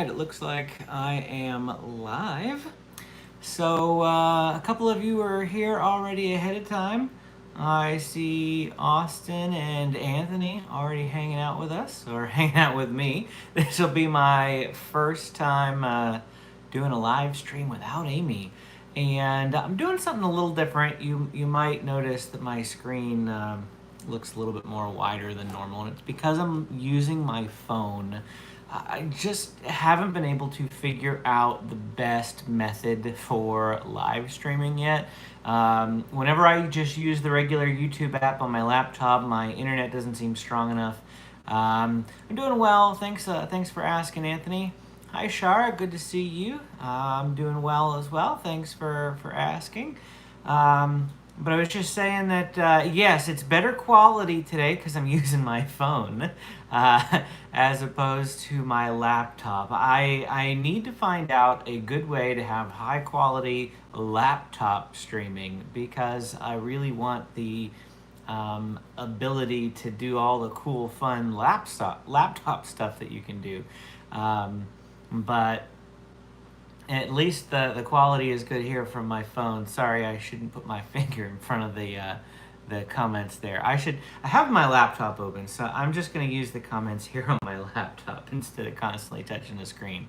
right, it looks like I am live. So, a couple of you are here already ahead of time. I see Austin and Anthony already hanging out with us, or hanging out with me. This will be my first time doing a live stream without Amy. And I'm doing something a little different. You might notice that my screen looks a little bit more wider than normal, and it's because I'm using my phone. I just haven't been able to figure out the best method for live streaming yet. Whenever I just use the regular YouTube app on my laptop, my internet doesn't seem strong enough. I'm doing well. Thanks for asking, Anthony. Hi, Shara. Good to see you. I'm doing well as well. Thanks for asking. But I was just saying that, yes, it's better quality today because I'm using my phone as opposed to my laptop. I need to find out a good way to have high quality laptop streaming because I really want the ability to do all the cool, fun laptop stuff that you can do. But at least the quality is good here from my phone. Sorry, I shouldn't put my finger in front of the comments there. I have my laptop open, so I'm just going to use the comments here on my laptop instead of constantly touching the screen.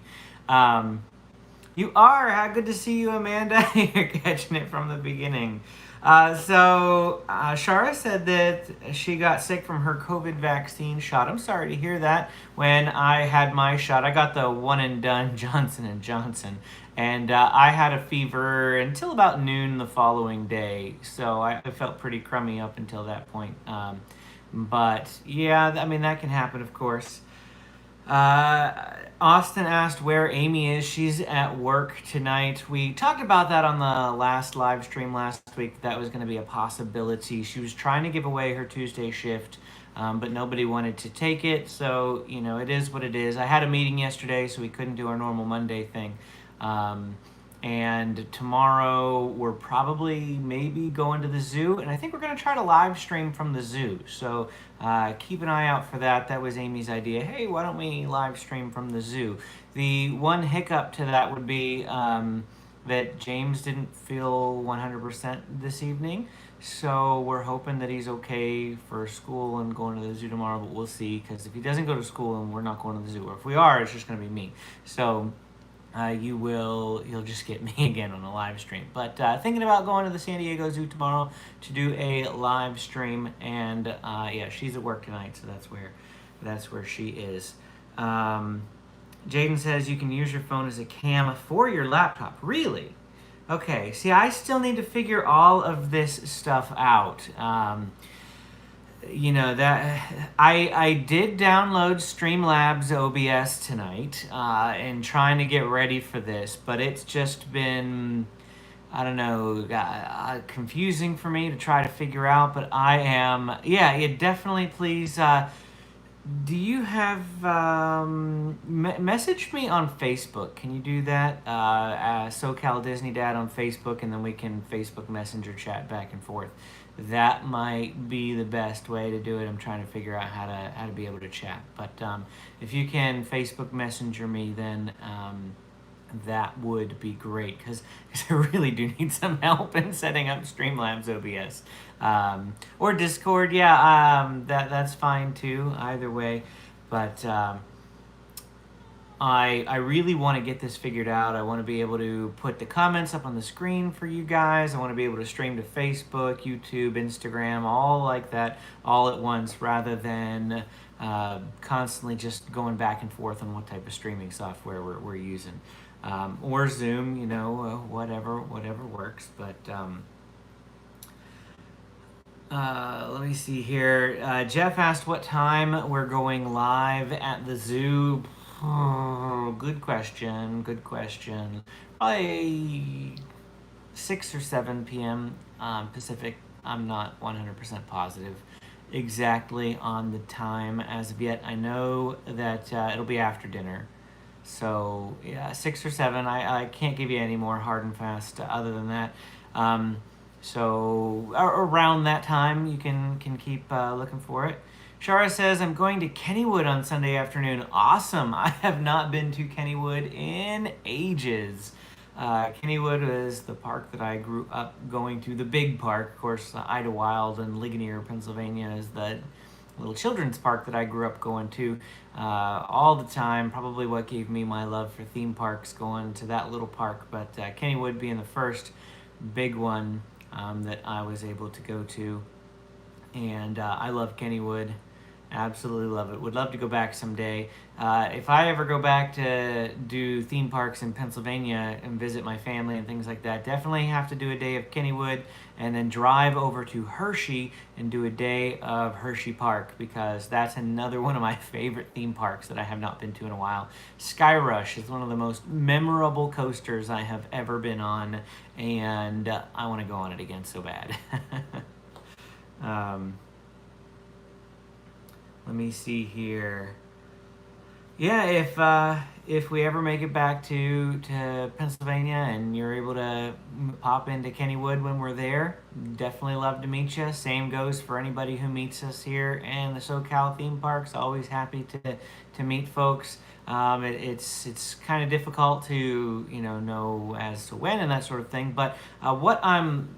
You are. Good to see you, Amanda. You're catching it from the beginning. Shara said that she got sick from her COVID vaccine shot. I'm sorry to hear that. When I had my shot, I got the one and done Johnson & Johnson. And I had a fever until about noon the following day. So I felt pretty crummy up until that point. But yeah, I mean, that can happen, of course. Austin asked where Amy is. She's at work tonight. We talked about that on the last live stream last week. That was going to be a possibility. She was trying to give away her Tuesday shift, but nobody wanted to take it. So, it is what it is. I had a meeting yesterday, so we couldn't do our normal Monday thing. And tomorrow we're probably maybe going to the zoo, and I think we're going to try to live stream from the zoo. So keep an eye out for that. That was Amy's idea. Hey, why don't we live stream from the zoo? The one hiccup to that would be that James didn't feel 100% this evening. So we're hoping that he's okay for school and going to the zoo tomorrow, but we'll see. Because if he doesn't go to school and we're not going to the zoo, or if we are, it's just going to be me. So you'll just get me again on a live stream. But thinking about going to the San Diego Zoo tomorrow to do a live stream, and yeah, she's at work tonight, so that's where she is. Jaden says you can use your phone as a cam for your laptop. Really? Okay. See, I still need to figure all of this stuff out. That I did download Streamlabs OBS tonight and trying to get ready for this, but it's just been, I don't know, confusing for me to try to figure out. But I am, yeah, definitely. Please, do you have message me on Facebook? Can you do that? SoCal Disney Dad on Facebook, and then we can Facebook Messenger chat back and forth. That might be the best way to do it. I'm trying to figure out how to be able to chat. But if you can Facebook Messenger me, then that would be great because I really do need some help in setting up Streamlabs OBS or Discord. Yeah, that's fine too. Either way, but I really want to get this figured out. I want to be able to put the comments up on the screen for you guys. I want to be able to stream to Facebook, YouTube, Instagram, all like that, all at once, rather than constantly just going back and forth on what type of streaming software we're using. Or Zoom, whatever works. But let me see here. Jeff asked what time we're going live at the zoo. Oh, good question. Probably 6 or 7 p.m. Pacific. I'm not 100% positive exactly on the time as of yet. I know that it'll be after dinner. So, yeah, 6 or 7. I can't give you any more hard and fast other than that. So, around that time, you can keep looking for it. Shara says, I'm going to Kennywood on Sunday afternoon. Awesome. I have not been to Kennywood in ages. Kennywood is the park that I grew up going to, the big park. Of course, Idlewild and Ligonier, Pennsylvania is the little children's park that I grew up going to all the time. Probably what gave me my love for theme parks, going to that little park. But Kennywood being the first big one that I was able to go to. And I love Kennywood. Absolutely love it. Would love to go back someday. If I ever go back to do theme parks in Pennsylvania and visit my family and things like that, definitely have to do a day of Kennywood and then drive over to Hershey and do a day of Hershey Park, because that's another one of my favorite theme parks that I have not been to in a while. Sky Rush is one of the most memorable coasters I have ever been on, and I want to go on it again so bad. Let me see here. Yeah, if we ever make it back to Pennsylvania and you're able to pop into Kennywood when we're there, definitely love to meet you. Same goes for anybody who meets us here in the SoCal theme parks. Always happy to meet folks. It's kind of difficult to know as to when and that sort of thing. But what I'm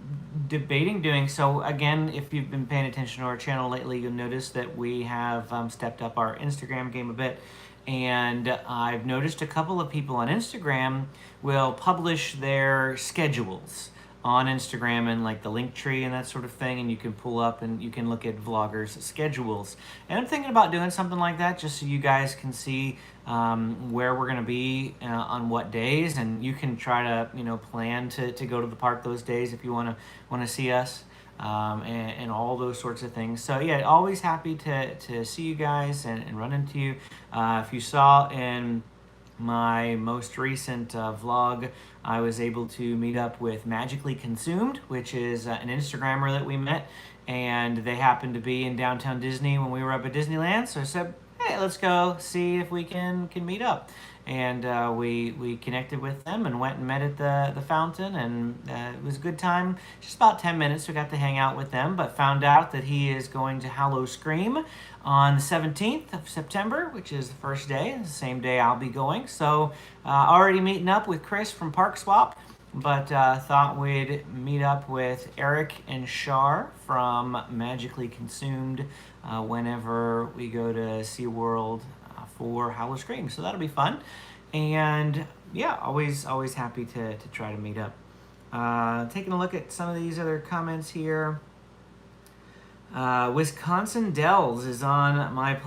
debating doing, so again, if you've been paying attention to our channel lately, you'll notice that we have stepped up our Instagram game a bit. And I've noticed a couple of people on Instagram will publish their schedules on Instagram and like the link tree and that sort of thing, and you can pull up and you can look at vloggers' schedules. And I'm thinking about doing something like that just so you guys can see where we're going to be on what days, and you can try to plan to go to the park those days if you want to see us. And all those sorts of things. So yeah, always happy to see you guys and run into you. If you saw in my most recent vlog, I was able to meet up with Magically Consumed, which is an Instagrammer that we met, and they happened to be in downtown Disney when we were up at Disneyland. So I said, hey, let's go see if we can meet up. And we connected with them and went and met at the fountain, and it was a good time. Just about 10 minutes we got to hang out with them, but found out that he is going to Hallow Scream on the 17th of September, which is the first day, the same day I'll be going. So already meeting up with Chris from Park Swap, but thought we'd meet up with Eric and Shar from Magically Consumed whenever we go to SeaWorld for Hallow Scream. So that'll be fun. And yeah, always happy to try to meet up. Taking a look at some of these other comments here. Wisconsin Dells is on my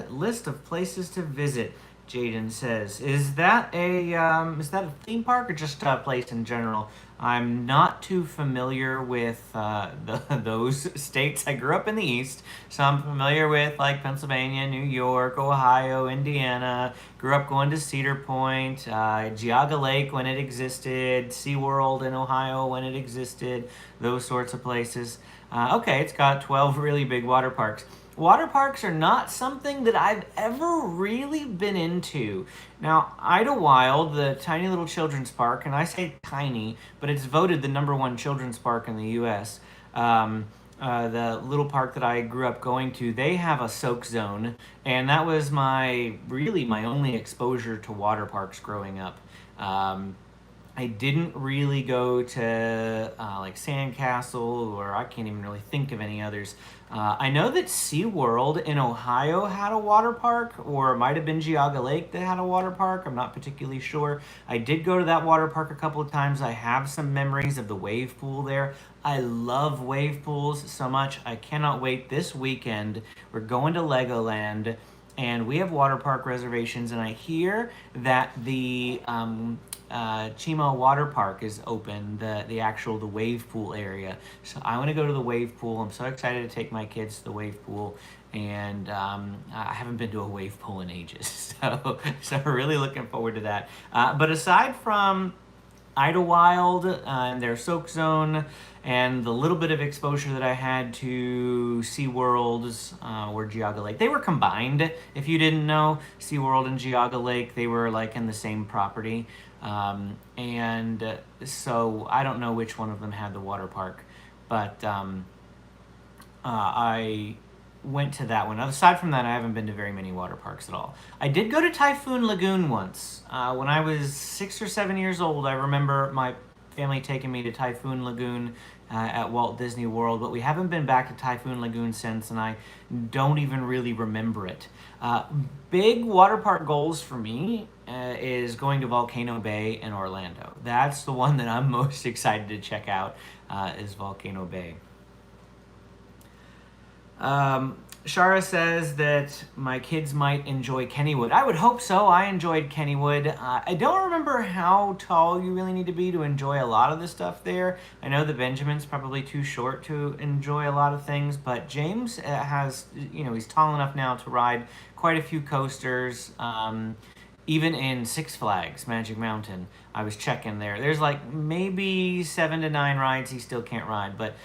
list of places to visit. Jaden says, is that a theme park or just a place in general? I'm not too familiar with those states. I grew up in the East, so I'm familiar with like Pennsylvania, New York, Ohio, Indiana. Grew up going to Cedar Point, Geauga Lake when it existed, SeaWorld in Ohio when it existed, those sorts of places. Okay, it's got 12 really big water parks. Water parks are not something that I've ever really been into. Now, Idlewild, the tiny little children's park, and I say tiny, but it's voted the #1 children's park in the U.S. The little park that I grew up going to, they have a soak zone, and that was my only exposure to water parks growing up. I didn't really go to like Sandcastle, or I can't even really think of any others. I know that SeaWorld in Ohio had a water park, or it might have been Geauga Lake that had a water park. I'm not particularly sure. I did go to that water park a couple of times. I have some memories of the wave pool there. I love wave pools so much. I cannot wait this weekend. We're going to Legoland, and we have water park reservations, and I hear that the Chimo Water Park is open, the wave pool area. So I want to go to the wave pool. I'm so excited to take my kids to the wave pool, and I haven't been to a wave pool in ages. So we're really looking forward to that. But aside from Idlewild and their soak zone, and the little bit of exposure that I had to SeaWorld's or Geauga Lake. They were combined, if you didn't know. SeaWorld and Geauga Lake, they were like in the same property. So I don't know which one of them had the water park. But I went to that one. Aside from that, I haven't been to very many water parks at all. I did go to Typhoon Lagoon once. When I was 6 or 7 years old, I remember my family taking me to Typhoon Lagoon at Walt Disney World, but we haven't been back to Typhoon Lagoon since, and I don't even really remember it. Big water park goals for me is going to Volcano Bay in Orlando. That's the one that I'm most excited to check out, is Volcano Bay. Shara says that my kids might enjoy Kennywood. I would hope so. I enjoyed Kennywood. I don't remember how tall you really need to be to enjoy a lot of the stuff there. I know that Benjamin's probably too short to enjoy a lot of things, but James has, he's tall enough now to ride quite a few coasters. Even in Six Flags Magic Mountain, I was checking there. There's like maybe 7 to 9 rides he still can't ride, but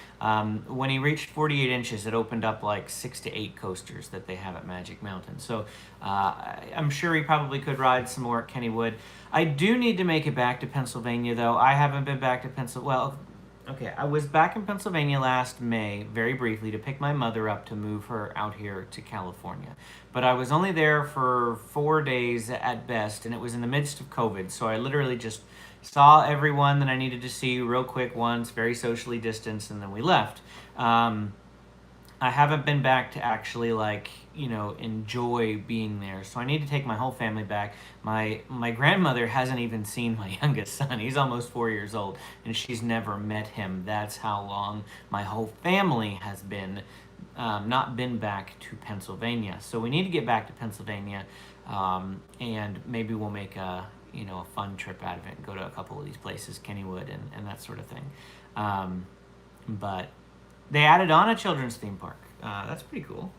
when he reached 48 inches, it opened up like 6 to 8 coasters that they have at Magic Mountain. So I'm sure he probably could ride some more at Kennywood. I do need to make it back to Pennsylvania, though. I haven't been back to Pennsylvania. Well, okay, I was back in Pennsylvania last May, very briefly, to pick my mother up to move her out here to California. But I was only there for 4 days at best, and it was in the midst of COVID, so I literally just saw everyone that I needed to see real quick once, very socially distanced, and then we left. I haven't been back to actually enjoy being there. So I need to take my whole family back. My grandmother hasn't even seen my youngest son. He's almost 4 years old, and she's never met him. That's how long my whole family has been not been back to Pennsylvania. So we need to get back to Pennsylvania, and maybe we'll make a fun trip out of it and go to a couple of these places, Kennywood and that sort of thing. But they added on a children's theme park. That's pretty cool.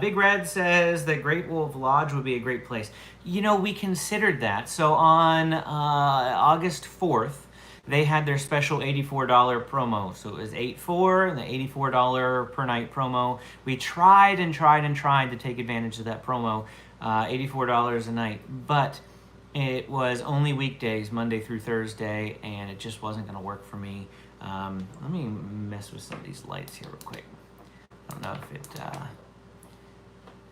Big Red says that Great Wolf Lodge would be a great place. We considered that. So on August 4th, they had their special $84 promo. So it was $8 and the $84 per night promo. We tried to take advantage of that promo, $84 a night. But it was only weekdays, Monday through Thursday, and it just wasn't going to work for me. Let me mess with some of these lights here real quick. I don't know if it,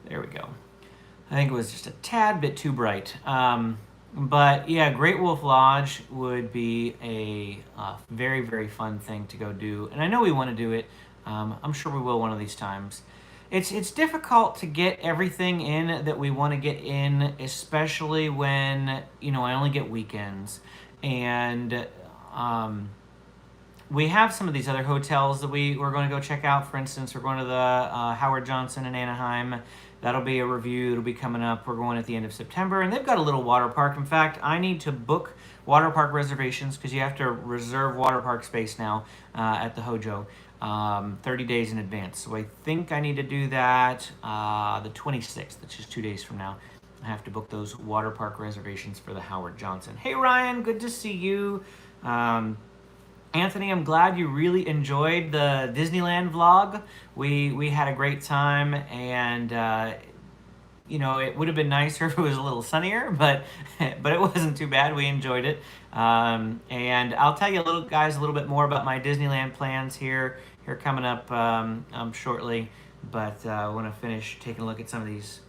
there we go. I think it was just a tad bit too bright. But yeah, Great Wolf Lodge would be a very, very fun thing to go do. And I know we want to do it. I'm sure we will one of these times. It's difficult to get everything in that we want to get in, especially when, I only get weekends. And, we have some of these other hotels that we're going to go check out. For instance, we're going to the Howard Johnson in Anaheim. That'll be a review. It'll be coming up. We're going at the end of September. And they've got a little water park. In fact, I need to book water park reservations because you have to reserve water park space now at the Hojo 30 days in advance. So I think I need to do that the 26th, which is 2 days from now. I have to book those water park reservations for the Howard Johnson. Hey, Ryan, good to see you. Anthony, I'm glad you really enjoyed the Disneyland vlog. We had a great time, and it would have been nicer if it was a little sunnier, but it wasn't too bad. We enjoyed it, and I'll tell you a little bit more about my Disneyland plans here coming up shortly. But I want to finish taking a look at some of these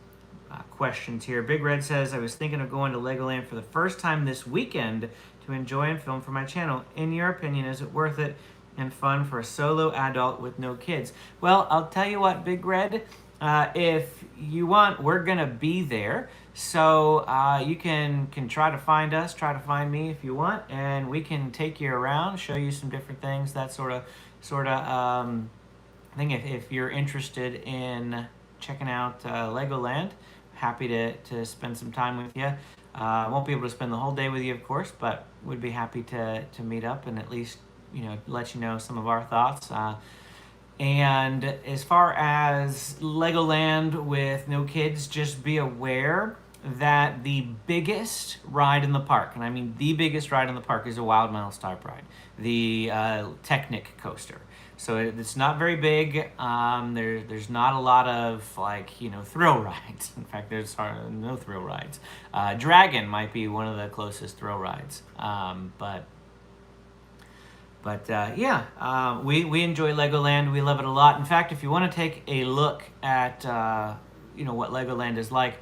questions here. Big Red says, I was thinking of going to Legoland for the first time this weekend to enjoy and film for my channel. In your opinion, is it worth it and fun for a solo adult with no kids? Well, I'll tell you what, Big Red, if you want, we're gonna be there. So you can try to find us, try to find me if you want, and we can take you around, show you some different things, that sort of thing. If you're interested in checking out Legoland, happy to spend some time with you. I won't be able to spend the whole day with you, of course, but would be happy to meet up and at least let you know some of our thoughts. And as far as Legoland with no kids, just be aware that the biggest ride in the park, and I mean the biggest ride in the park, is a Wild Miles Type ride, the Technic coaster. So it's not very big. There's not a lot of thrill rides. In fact, there's no thrill rides. Dragon might be one of the closest thrill rides, but But yeah, we enjoy Legoland. We love it a lot. In fact, if you want to take a look at what Legoland is like,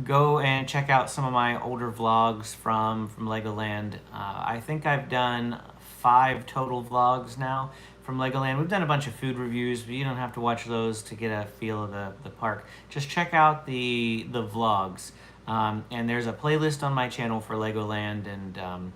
go and check out some of my older vlogs from Legoland. I think I've done 5 total vlogs now from Legoland. We've done a bunch of food reviews, but you don't have to watch those to get a feel of the park. Just check out the vlogs. And there's a playlist on my channel for Legoland, and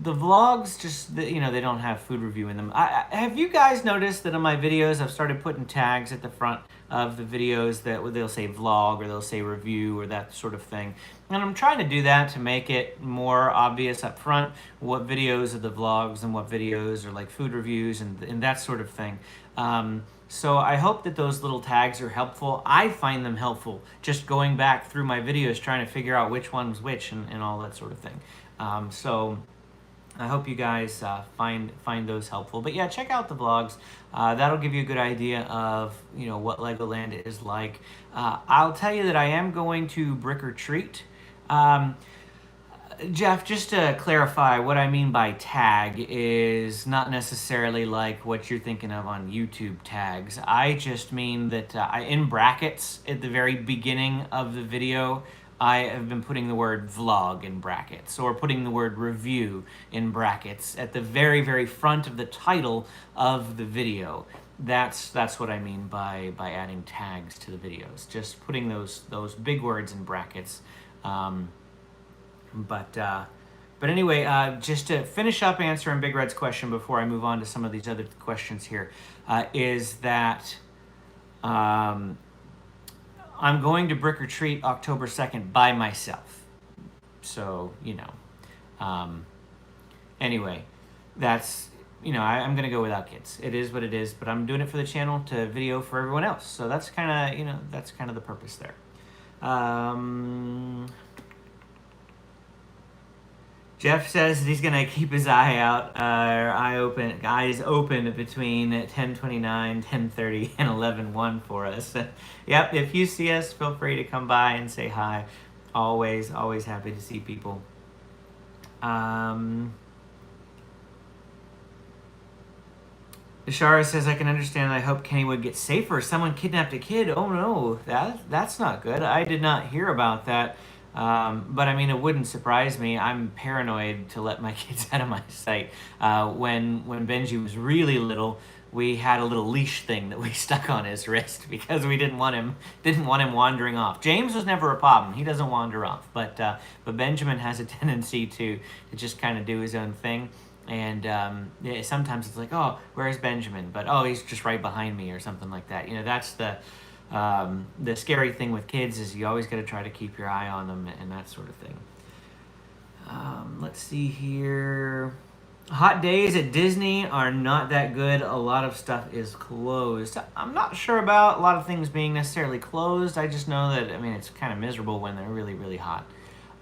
the vlogs they don't have food review in them. Have you guys noticed that in my videos I've started putting tags at the front of the videos that they'll say vlog or they'll say review or that sort of thing? And I'm trying to do that to make it more obvious up front what videos are the vlogs and what videos are like food reviews and that sort of thing. So I hope that those little tags are helpful. I find them helpful just going back through my videos trying to figure out which one's which and all that sort of thing. So I hope you guys find those helpful. But yeah, check out the vlogs. That'll give you a good idea of what Legoland is like. I'll tell you that I am going to Brick or Treat. Jeff, just to clarify, what I mean by tag is not necessarily like what you're thinking of on YouTube tags. I just mean that in brackets at the very beginning of the video, I have been putting the word vlog in brackets or putting the word review in brackets at the very, very front of the title of the video. That's what I mean by adding tags to the videos. Just putting those big words in brackets. But anyway, just to finish up answering Big Red's question before I move on to some of these other questions here, is that I'm going to Brick or Treat October 2nd by myself. So, anyway, that's, I'm going to go without kids. It is what it is, but I'm doing it for the channel to video for everyone else. So that's kind of, that's kind of the purpose there. Jeff says that he's gonna keep his eyes open between 10:29, 10:30, and 11:01 for us. Yep, if you see us, feel free to come by and say hi. Always happy to see people. Ishara says, I can understand. I hope Kenny would get safer. Someone kidnapped a kid. Oh no, that's not good. I did not hear about that. But I mean, it wouldn't surprise me. I'm paranoid to let my kids out of my sight. When Benji was really little, we had a little leash thing that we stuck on his wrist because we didn't want him wandering off. James was never a problem. He doesn't wander off, but Benjamin has a tendency to just kind of do his own thing. And sometimes it's like, oh, where's Benjamin? But oh, he's just right behind me or something like that. That's the scary thing with kids is you always got to try to keep your eye on them and that sort of thing. Let's see here. Hot days at Disney are not that good. A lot of stuff is closed. I'm not sure about a lot of things being necessarily closed. I just know that, it's kind of miserable when they're really, really hot.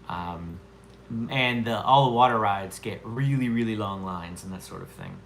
And all the water rides get really, really long lines and that sort of thing.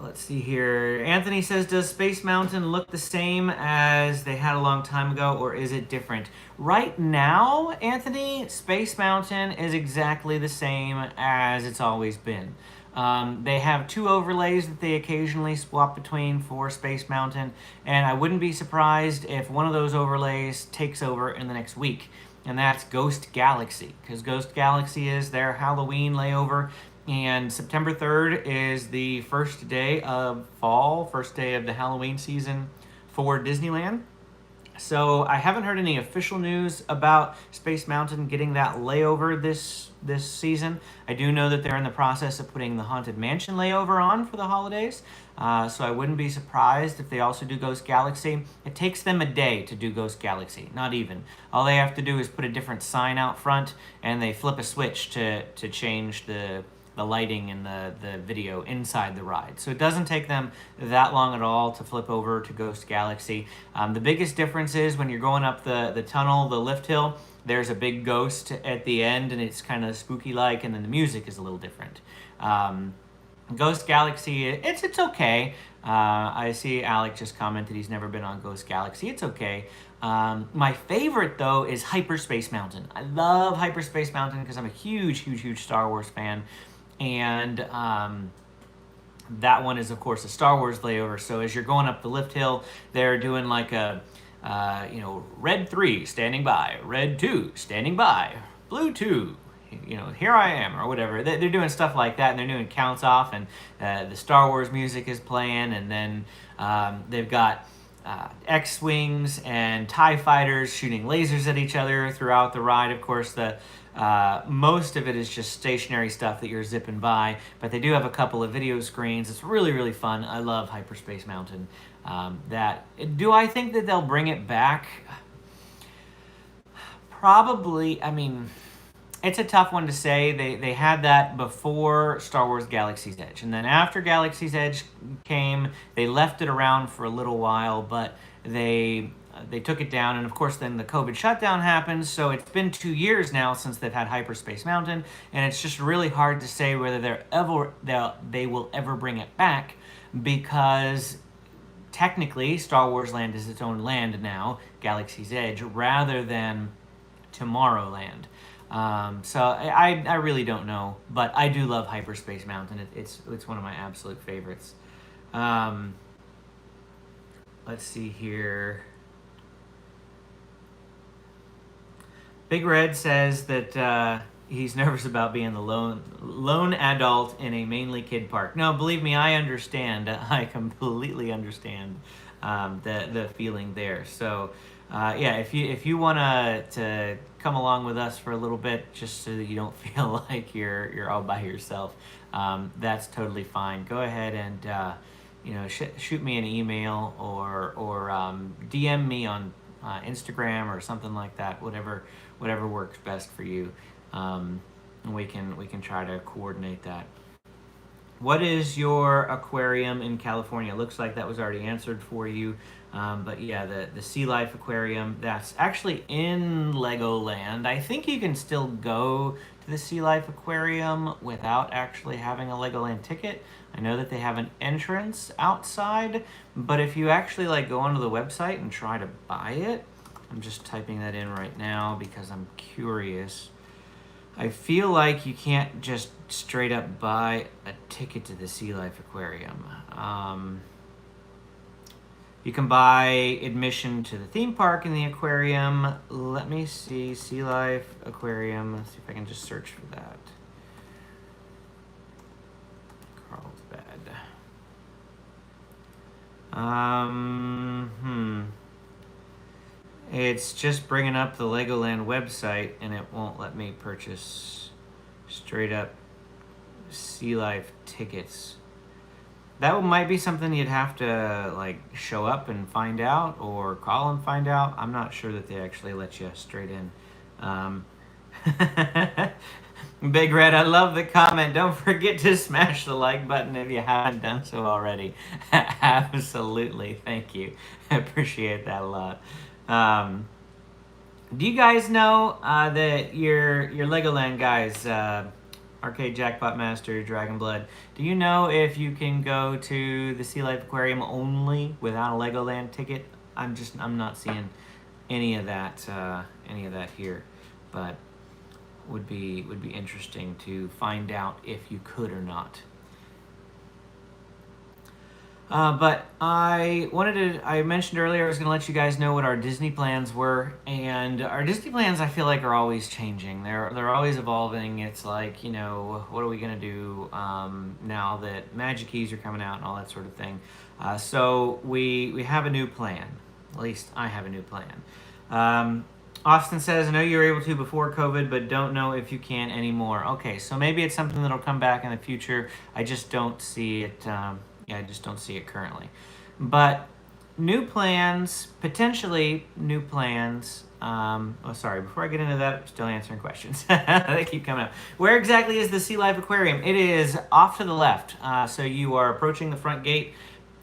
Let's see here. Anthony says, does Space Mountain look the same as they had a long time ago, or is it different? Right now, Anthony, Space Mountain is exactly the same as it's always been. They have 2 overlays that they occasionally swap between for Space Mountain, and I wouldn't be surprised if one of those overlays takes over in the next week, and that's Ghost Galaxy, because Ghost Galaxy is their Halloween layover. And September 3rd is the first day of fall, first day of the Halloween season for Disneyland. So I haven't heard any official news about Space Mountain getting that layover this season. I do know that they're in the process of putting the Haunted Mansion layover on for the holidays. So I wouldn't be surprised if they also do Ghost Galaxy. It takes them a day to do Ghost Galaxy, not even. All they have to do is put a different sign out front, and they flip a switch to change the lighting and the video inside the ride. So it doesn't take them that long at all to flip over to Ghost Galaxy. The biggest difference is when you're going up the tunnel, the lift hill, there's a big ghost at the end and it's kind of spooky-like, and then the music is a little different. Ghost Galaxy, it's okay. I see Alec just commented he's never been on Ghost Galaxy. It's okay. My favorite, though, is Hyperspace Mountain. I love Hyperspace Mountain because I'm a huge Star Wars fan. and that one is, of course, a Star Wars layover. So as you're going up the lift hill, they're doing like a, red 3 standing by, red 2 standing by, blue 2, here I am, or whatever. They're doing stuff like that, and they're doing counts off, and the Star Wars music is playing, and then they've got X-Wings and TIE fighters shooting lasers at each other throughout the ride. Of course, most of it is just stationary stuff that you're zipping by, but they do have a couple of video screens. It's really, really fun. I love Hyperspace Mountain. Do I think that they'll bring it back? Probably. I mean, it's a tough one to say. They had that before Star Wars Galaxy's Edge, and then after Galaxy's Edge came, they left it around for a little while, but they took it down, and of course then the COVID shutdown happened, so it's been 2 years now since they've had Hyperspace Mountain, and it's just really hard to say whether they will ever bring it back, because technically Star Wars Land is its own land now, Galaxy's Edge, rather than Tomorrowland. So I really don't know, but I do love Hyperspace Mountain. It's one of my absolute favorites. Let's see here. Big Red says that he's nervous about being the lone adult in a mainly kid park. No, believe me, I understand. I completely understand the feeling there. So, yeah, if you want to come along with us for a little bit, just so that you don't feel like you're all by yourself, that's totally fine. Go ahead and shoot me an email or DM me on Instagram or something like that. Whatever works best for you, and we can try to coordinate that. What is your aquarium in California? Looks like that was already answered for you. But yeah, the Sea Life Aquarium, that's actually in Legoland. I think you can still go to the Sea Life Aquarium without actually having a Legoland ticket. I know that they have an entrance outside, but if you actually go onto the website and try to buy it, I'm just typing that in right now because I'm curious. I feel like you can't just straight up buy a ticket to the Sea Life Aquarium. You can buy admission to the theme park and the aquarium. Let me see, Sea Life Aquarium. Let's see if I can just search for that. Carlsbad. It's just bringing up the Legoland website, and it won't let me purchase straight up Sea Life tickets. That might be something you'd have to show up and find out, or call and find out. I'm not sure that they actually let you straight in. Big Red, I love the comment. Don't forget to smash the like button if you haven't done so already. Absolutely, thank you. I appreciate that a lot. Do you guys know that your Legoland guys, Arcade Jackpot Master, Dragon Blood, do you know if you can go to the Sea Life Aquarium only without a Legoland ticket? I'm not seeing any of that here, but would be interesting to find out if you could or not. But I mentioned earlier I was going to let you guys know what our Disney plans were, and our Disney plans I feel like are always changing. They're always evolving. It's like, what are we going to do now that Magic Keys are coming out and all that sort of thing. So we have a new plan. At least I have a new plan. Austin says, I know you were able to before COVID, but don't know if you can anymore. Okay, so maybe it's something that'll come back in the future. I just don't see it. I just don't see it currently. But new plans, potentially new plans. Sorry, before I get into that, I'm still answering questions. They keep coming up. Where exactly is the Sea Life Aquarium? It is off to the left. So you are approaching the front gate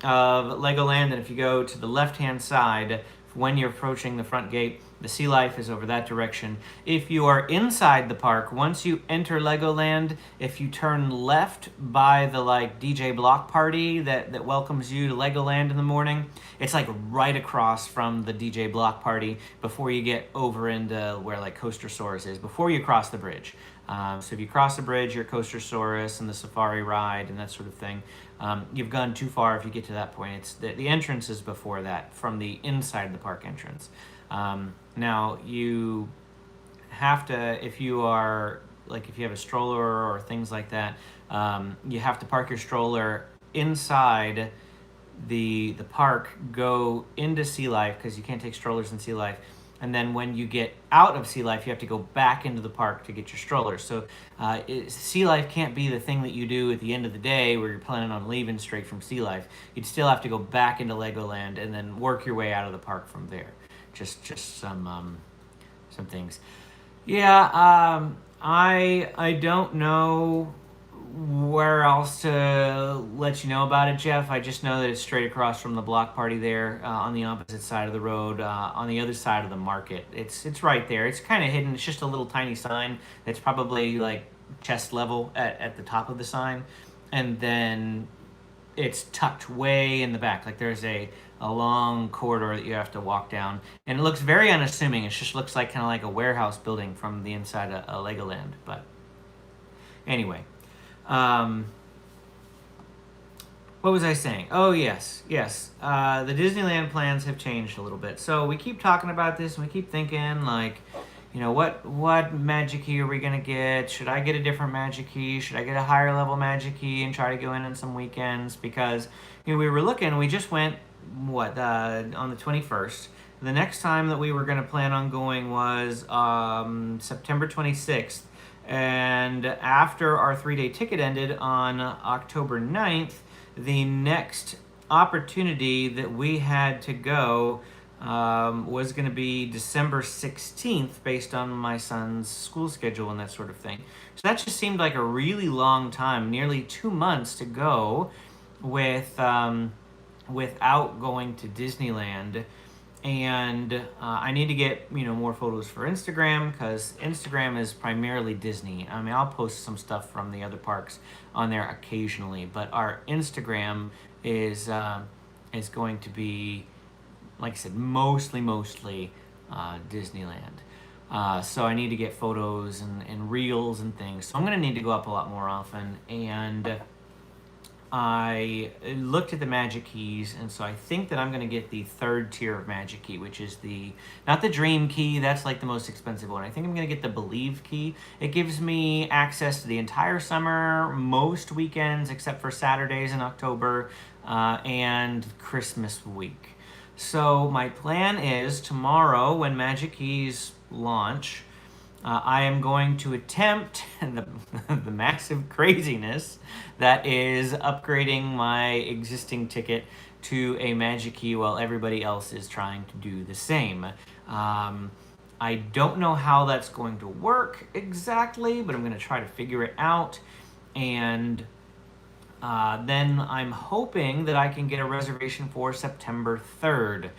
of Legoland, and if you go to the left-hand side, when you're approaching the front gate, The Sea Life is over that direction. If you are inside the park, once you enter Legoland, if you turn left by the like DJ block party that welcomes you to Legoland in the morning, it's like right across from the DJ block party before you get over into where like Coastersaurus is, before you cross the bridge. So if you cross the bridge, you're Coastersaurus and the safari ride and that sort of thing. You've gone too far if you get to that point. It's the entrance is before that, from the inside of the park entrance. Now you have to, if you are like if you have a stroller or things like that, you have to park your stroller inside the park, go into Sea Life because you can't take strollers in Sea Life. And then when you get out of Sea Life, you have to go back into the park to get your stroller. So Sea Life can't be the thing that you do at the end of the day where you're planning on leaving straight from Sea Life. You'd still have to go back into Legoland and then work your way out of the park from there. Just some things. Yeah, I don't know where else to let you know about it, Jeff. I just know that it's straight across from the block party there, on the opposite side of the road, on the other side of the market. It's right there. It's kind of hidden. It's just a little tiny sign that's probably like chest level at the top of the sign, and then it's tucked way in the back. Like there's a long corridor that you have to walk down, and it looks very unassuming. It just looks like kind of like a warehouse building from the inside of Legoland. But anyway. What was I saying? Oh, yes. The Disneyland plans have changed a little bit. So we keep talking about this and we keep thinking like, you know, what magic key are we going to get? Should I get a different magic key? Should I get a higher level magic key and try to go in on some weekends? Because, you know, we were looking, we just went, on the 21st. The next time that we were going to plan on going was September 26th. And after our 3-day ticket ended on October 9th, the next opportunity that we had to go was going to be December 16th based on my son's school schedule and that sort of thing. So that just seemed like a really long time, nearly 2 months to go without going to Disneyland. And I need to get, you know, more photos for Instagram because Instagram is primarily Disney. I mean, I'll post some stuff from the other parks on there occasionally, but our Instagram is going to be, like I said, mostly Disneyland. So I need to get photos and reels and things. So I'm going to need to go up a lot more often. And I looked at the magic keys, and so I think that I'm going to get the third tier of magic key, which is not the dream key, that's like the most expensive one. I think I'm going to get the believe key. It gives me access to the entire summer, most weekends except for Saturdays in October, and Christmas week. So my plan is tomorrow when magic keys launch, I am going to attempt the massive craziness that is upgrading my existing ticket to a magic key while everybody else is trying to do the same. I don't know how that's going to work exactly, but I'm going to try to figure it out. And then I'm hoping that I can get a reservation for September 3rd.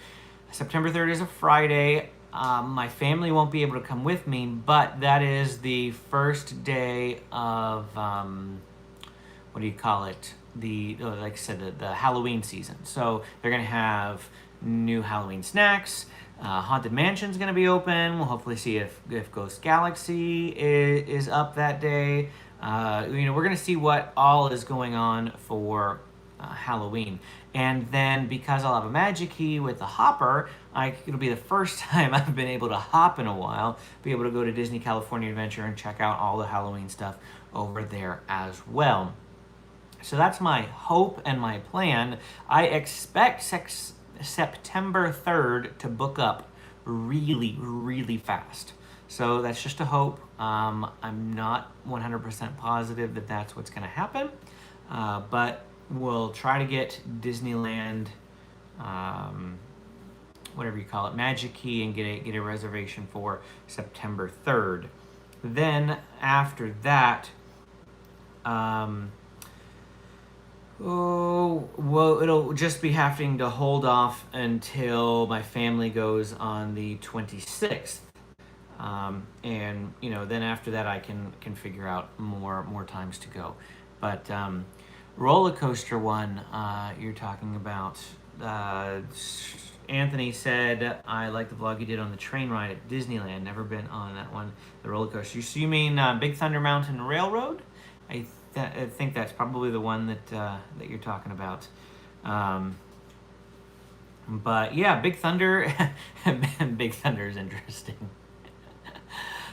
September 3rd is a Friday. My family won't be able to come with me, but that is the first day of, what do you call it? Like I said, the Halloween season. So they're going to have new Halloween snacks. Haunted Mansion's going to be open. We'll hopefully see if Ghost Galaxy is up that day. We're going to see what all is going on for Halloween. And then because I'll have a magic key with the hopper, it'll be the first time I've been able to hop in a while, be able to go to Disney California Adventure and check out all the Halloween stuff over there as well. So that's my hope and my plan. I expect September 3rd to book up really fast. So that's just a hope. I'm not 100% positive that that's what's going to happen, but we'll try to get Disneyland, whatever you call it, magic key, and get a reservation for September 3rd. Then after that, Oh, well, it'll just be having to hold off until my family goes on the 26th. And then after that I can figure out more times to go. But roller coaster one you're talking about. Uh, Anthony said, I like the vlog you did on the train ride at Disneyland. Never been on that one, the roller coaster. So you mean Big Thunder Mountain Railroad? I think that's probably the one that you're talking about. But yeah, Big Thunder, Big Thunder is interesting.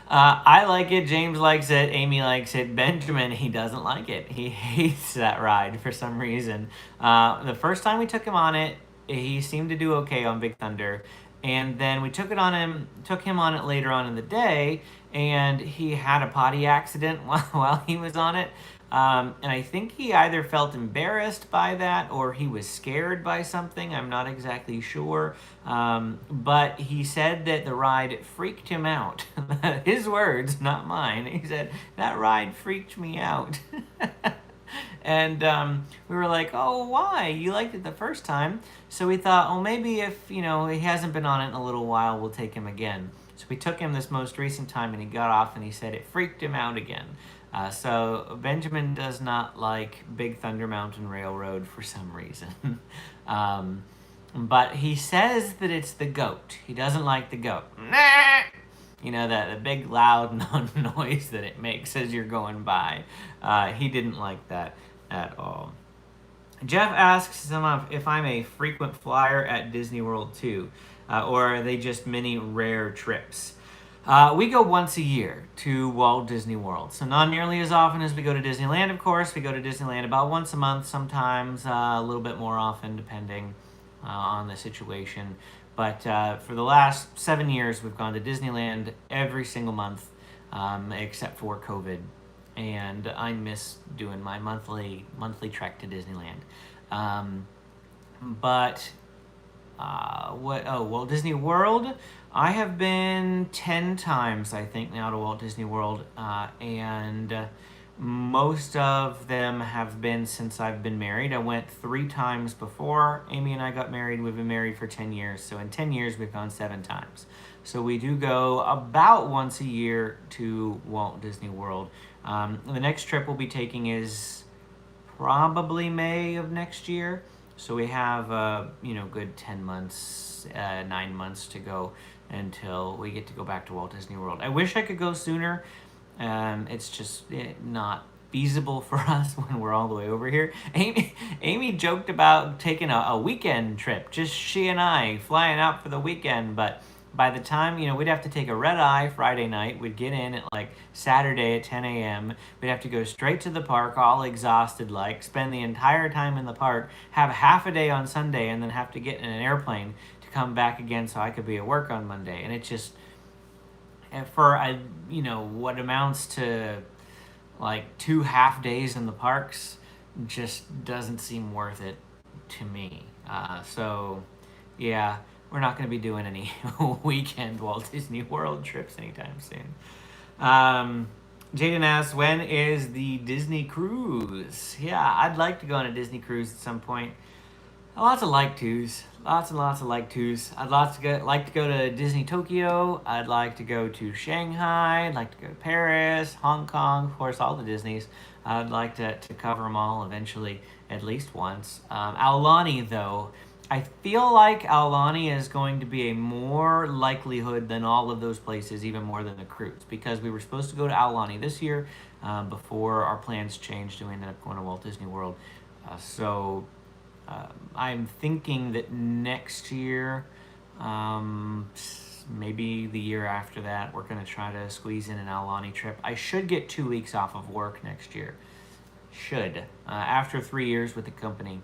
I like it. James likes it. Amy likes it. Benjamin, he doesn't like it. He hates that ride for some reason. The first time we took him on it, he seemed to do okay on Big Thunder, and then we took him on it later on in the day, and he had a potty accident while he was on it. And I think he either felt embarrassed by that or he was scared by something. I'm not exactly sure. But he said that the ride freaked him out. His words, not mine. He said, that ride freaked me out. And we were like, oh, why? You liked it the first time. So we thought, oh, maybe if, he hasn't been on it in a little while, we'll take him again. So we took him this most recent time, and he got off, and he said it freaked him out again. So Benjamin does not like Big Thunder Mountain Railroad for some reason. But he says that it's the goat. He doesn't like the goat. The big loud noise that it makes as you're going by. He didn't like that at all. Jeff asks if I'm a frequent flyer at Disney World too, or are they just many rare trips? We go once a year to Walt Disney World, so not nearly as often as we go to Disneyland, of course. We go to Disneyland about once a month, sometimes a little bit more often, depending on the situation. But for the last 7 years, we've gone to Disneyland every single month, except for COVID. And I miss doing my monthly trek to Disneyland. Walt Disney World. I have been 10 times, I think, now to Walt Disney World, and most of them have been since I've been married. I went 3 times before Amy and I got married. We've been married for 10 years, so in 10 years we've gone 7 times. So we do go about once a year to Walt Disney World. The next trip we'll be taking is probably May of next year. So we have good 10 months, 9 months to go until we get to go back to Walt Disney World. I wish I could go sooner. It's just not feasible for us when we're all the way over here. Amy joked about taking a weekend trip, just she and I flying out for the weekend, but by the time, we'd have to take a red eye Friday night. We'd get in at like Saturday at 10 a.m. We'd have to go straight to the park, all exhausted, spend the entire time in the park, have half a day on Sunday, and then have to get in an airplane to come back again so I could be at work on Monday. And it just, for, what amounts to like 2 half days in the parks, just doesn't seem worth it to me. Yeah. We're not going to be doing any weekend Walt Disney World trips anytime soon. Jaden asks, when is the Disney cruise? Yeah, I'd like to go on a Disney cruise at some point. Lots of like tos. Lots and lots of like tos. I'd like to go to Disney Tokyo. I'd like to go to Shanghai. I'd like to go to Paris, Hong Kong, of course, all the Disneys. I'd like to cover them all eventually, at least once. Aulani, though. I feel like Aulani is going to be a more likelihood than all of those places, even more than the cruise, because we were supposed to go to Aulani this year before our plans changed and we ended up going to Walt Disney World. I'm thinking that next year, maybe the year after that, we're going to try to squeeze in an Aulani trip. I should get 2 weeks off of work next year. After 3 years with the company,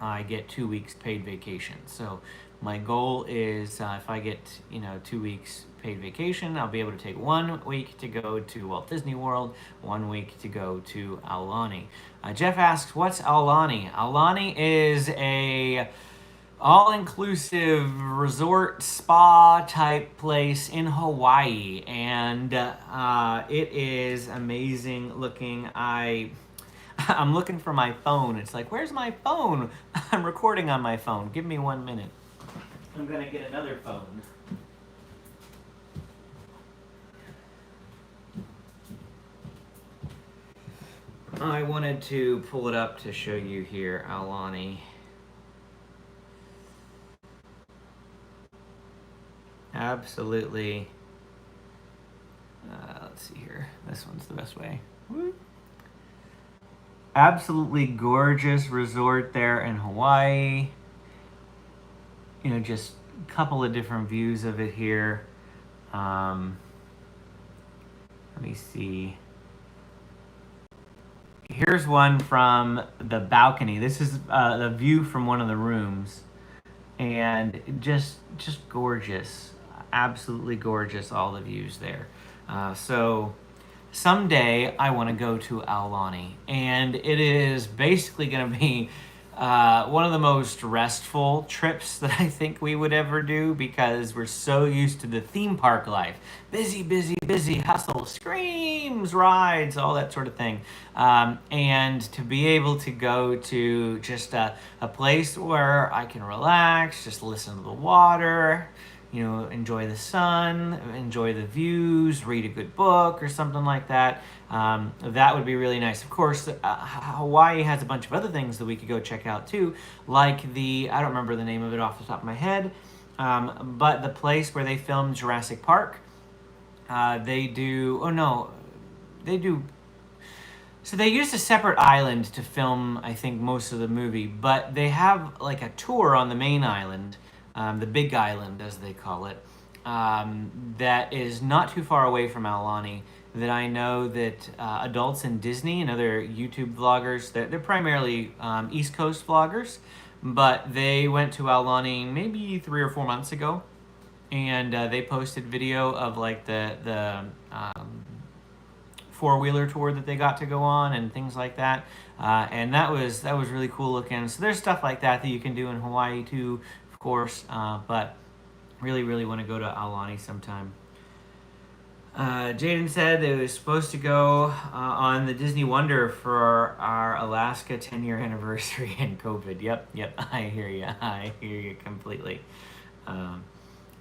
I get 2 weeks paid vacation. So my goal is if I get 2 weeks paid vacation, I'll be able to take 1 week to go to Walt Disney World, 1 week to go to Aulani. Jeff asks, what's Aulani? Aulani is a all-inclusive resort spa type place in Hawaii, and it is amazing looking. I'm looking for my phone. It's like, where's my phone? I'm recording on my phone. Give me 1 minute. I'm gonna get another phone. I wanted to pull it up to show you here, Aulani. Absolutely. Let's see here. This one's the best way. Woo. Absolutely gorgeous resort there in Hawaii. You know, just a couple of different views of it here. Let me see. Here's one from the balcony. This is the view from one of the rooms, and just gorgeous, absolutely gorgeous. All the views there. So someday I want to go to Aulani, and it is basically going to be one of the most restful trips that I think we would ever do, because we're so used to the theme park life. Busy, busy, busy, hustle, screams, rides, all that sort of thing. And to be able to go to just a place where I can relax, just listen to the water, you know, enjoy the sun, enjoy the views, read a good book or something like that. That would be really nice. Of course, Hawaii has a bunch of other things that we could go check out too, like I don't remember the name of it off the top of my head, but the place where they filmed Jurassic Park. So they used a separate island to film, I think, most of the movie, but they have like a tour on the main island, the Big Island, as they call it, that is not too far away from Aulani, that I know that adults in Disney and other YouTube vloggers, they're primarily East Coast vloggers, but they went to Aulani maybe 3 or 4 months ago, and they posted video of like the four-wheeler tour that they got to go on and things like that, and that was really cool looking. So there's stuff like that you can do in Hawaii too, of course, but really want to go to Aulani sometime. Jaden said it was supposed to go on the Disney Wonder for our Alaska 10-year anniversary in COVID. Yep, I hear you completely.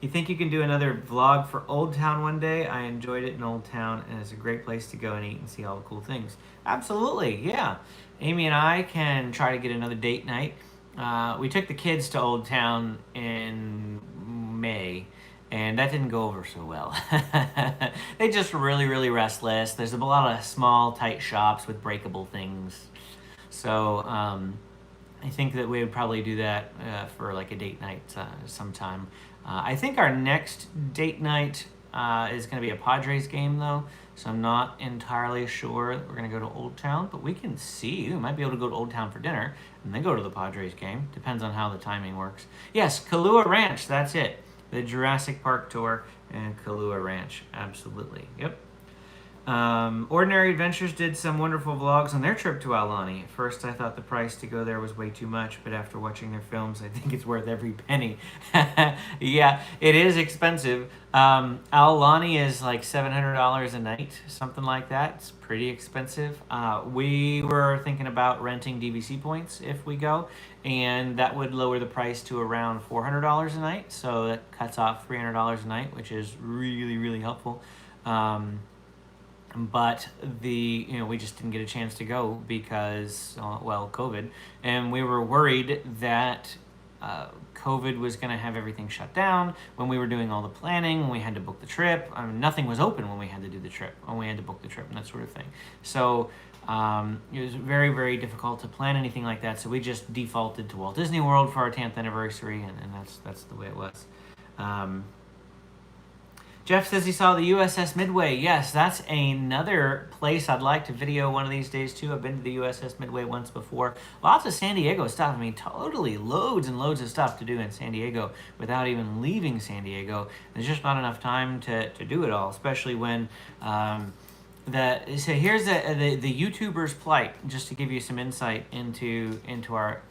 You think you can do another vlog for Old Town one day? I enjoyed it in Old Town, and it's a great place to go and eat and see all the cool things. Absolutely, yeah. Amy and I can try to get another date night. We took the kids to Old Town in May, and that didn't go over so well. They just were really restless. There's a lot of small, tight shops with breakable things. So I think that we would probably do that for like a date night sometime. I think our next date night is going to be a Padres game, though, so I'm not entirely sure that we're going to go to Old Town, but we can see. We might be able to go to Old Town for dinner and then go to the Padres game. Depends on how the timing works. Yes, Kailua Ranch, that's it. The Jurassic Park tour and Kailua Ranch, absolutely. Yep. Ordinary Adventures did some wonderful vlogs on their trip to Aulani. At first, I thought the price to go there was way too much, but after watching their films, I think it's worth every penny. Yeah, it is expensive. Aulani is like $700 a night, something like that. It's pretty expensive. We were thinking about renting DVC points if we go, and that would lower the price to around $400 a night. So that cuts off $300 a night, which is really helpful. But we just didn't get a chance to go because, COVID, and we were worried that COVID was going to have everything shut down when we were doing all the planning, when we had to book the trip. I mean, nothing was open when we had to do the trip, when we had to book the trip and that sort of thing. So it was very difficult to plan anything like that. So we just defaulted to Walt Disney World for our 10th anniversary, and that's the way it was. Jeff says he saw the USS Midway. Yes, that's another place I'd like to video one of these days too. I've been to the USS Midway once before. Lots of San Diego stuff. I mean, totally loads and loads of stuff to do in San Diego without even leaving San Diego. There's just not enough time to do it all, especially when so here's the YouTuber's plight, just to give you some insight into our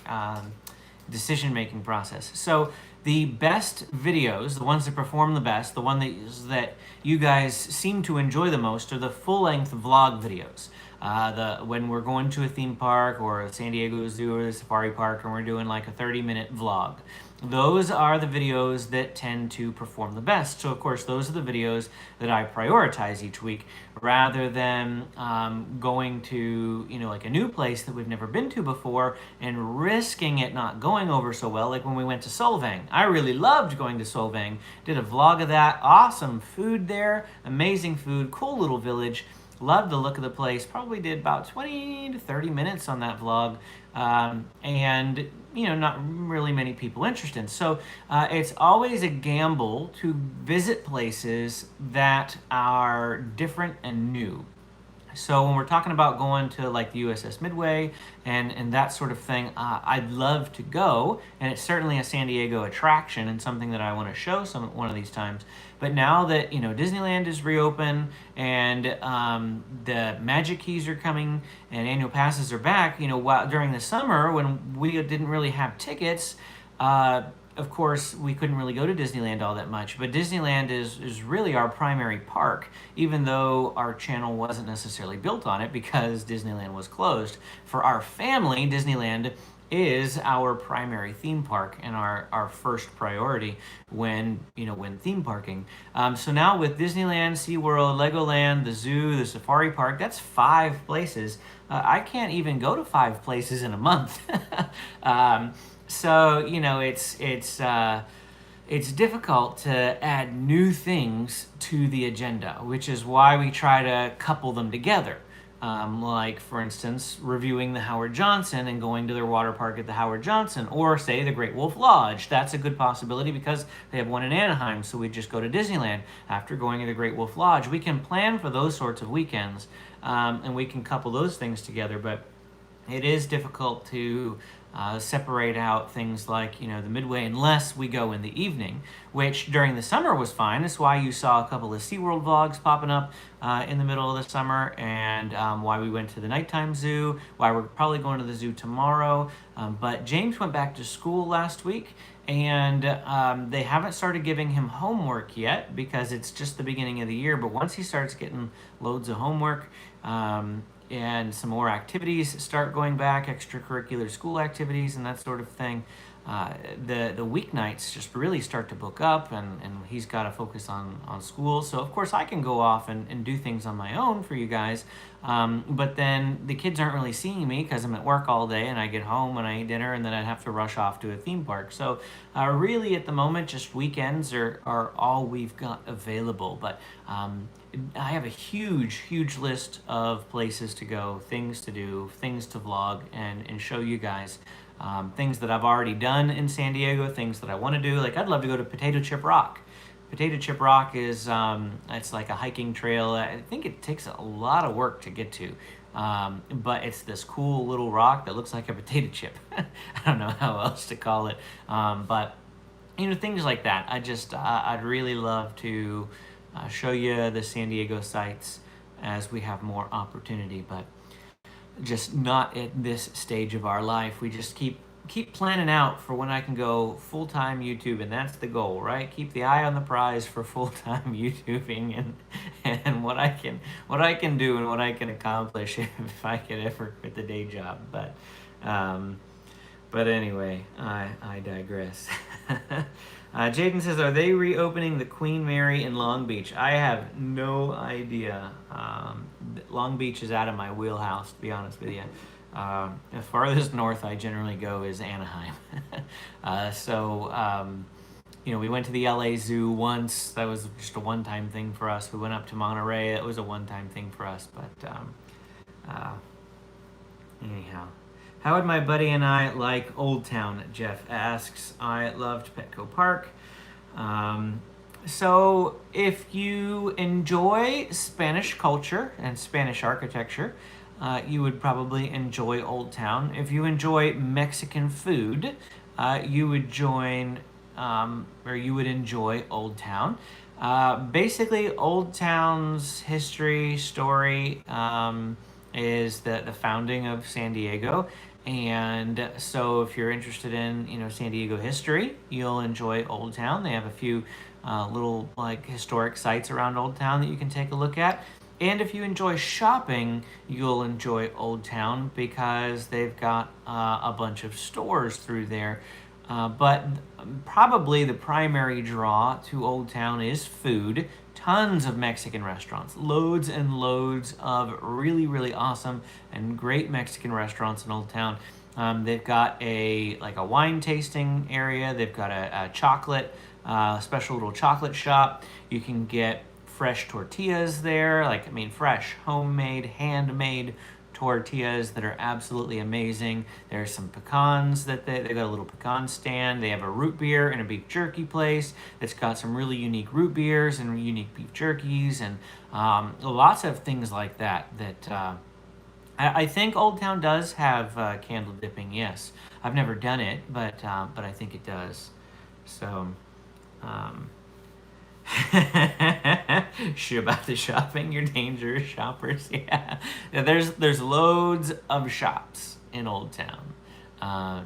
decision-making process. So the best videos, the ones that perform the best, the one that you guys seem to enjoy the most, are the full-length vlog videos. when we're going to a theme park or a San Diego Zoo or the Safari Park and we're doing like a 30-minute vlog. Those are the videos that tend to perform the best. So of course, those are the videos that I prioritize each week rather than going to, like a new place that we've never been to before and risking it not going over so well. Like when we went to Solvang. I really loved going to Solvang. Did a vlog of that. Awesome food there. Amazing food. Cool little village. Loved the look of the place. Probably did about 20 to 30 minutes on that vlog. And not really many people interested. So it's always a gamble to visit places that are different and new. So when we're talking about going to like the USS Midway and that sort of thing, I'd love to go, and it's certainly a San Diego attraction and something that I want to show one of these times. But now that Disneyland is reopened and the Magic Keys are coming and annual passes are back, during the summer when we didn't really have tickets. Of course, we couldn't really go to Disneyland all that much, but Disneyland is really our primary park, even though our channel wasn't necessarily built on it because Disneyland was closed. For our family, Disneyland is our primary theme park and our first priority when theme parking. So now with Disneyland, SeaWorld, Legoland, the zoo, the Safari Park, that's 5 places. I can't even go to 5 places in a month. So it's difficult to add new things to the agenda, which is why we try to couple them together. Like, for instance, reviewing the Howard Johnson and going to their water park at the Howard Johnson, or say the Great Wolf Lodge. That's a good possibility because they have one in Anaheim, so we just go to Disneyland after going to the Great Wolf Lodge. We can plan for those sorts of weekends, and we can couple those things together, but it is difficult to separate out things like, the Midway unless we go in the evening, which during the summer was fine. That's why you saw a couple of SeaWorld vlogs popping up in the middle of the summer, and why we went to the nighttime zoo, why we're probably going to the zoo tomorrow. But James went back to school last week, and they haven't started giving him homework yet because it's just the beginning of the year. But once he starts getting loads of homework, and some more activities start going back, extracurricular school activities and that sort of thing, the weeknights just really start to book up, and he's got to focus on school. So of course I can go off and do things on my own for you guys, but then the kids aren't really seeing me because I'm at work all day and I get home and I eat dinner and then I'd have to rush off to a theme park. So really at the moment just weekends are all we've got available. But I have a huge list of places to go, things to do, things to vlog and show you guys. Things that I've already done in San Diego, things that I want to do. Like I'd love to go to Potato Chip Rock. Potato Chip Rock is it's like a hiking trail. I think it takes a lot of work to get to, but it's this cool little rock that looks like a potato chip. I don't know how else to call it, but things like that. I'd really love to show you the San Diego sites as we have more opportunity, but just not at this stage of our life. We just keep planning out for when I can go full-time YouTube, and that's the goal, right? Keep the eye on the prize for full-time YouTubing and what I can do and what I can accomplish if I could ever quit the day job. But anyway, I digress. Jaden says, are they reopening the Queen Mary in Long Beach? I have no idea. Long Beach is out of my wheelhouse, to be honest with you. The farthest north I generally go is Anaheim. We went to the LA Zoo once. That was just a one-time thing for us. We went up to Monterey. That was a one-time thing for us. But anyhow. How would my buddy and I like Old Town? Jeff asks. I loved Petco Park. So if you enjoy Spanish culture and Spanish architecture, you would probably enjoy Old Town. If you enjoy Mexican food, you would enjoy Old Town. Basically, Old Town's history, story, is the founding of San Diego. And so if you're interested in, San Diego history, you'll enjoy Old Town. They have a few little historic sites around Old Town that you can take a look at. And if you enjoy shopping, you'll enjoy Old Town because they've got a bunch of stores through there. But probably the primary draw to Old Town is food. Tons of Mexican restaurants, loads and loads of really, really awesome and great Mexican restaurants in Old Town. They've got a wine tasting area. They've got a chocolate, special little chocolate shop. You can get fresh tortillas there, fresh, homemade, handmade tortillas that are absolutely amazing. There's some pecans that they got a little pecan stand. They have a root beer and a beef jerky place that's got some really unique root beers and unique beef jerkies and lots of things like that. I think Old Town does have candle dipping. Yes, I've never done it, but I think it does. So. Shit about the shopping, you're dangerous shoppers. Yeah, there's loads of shops in Old Town,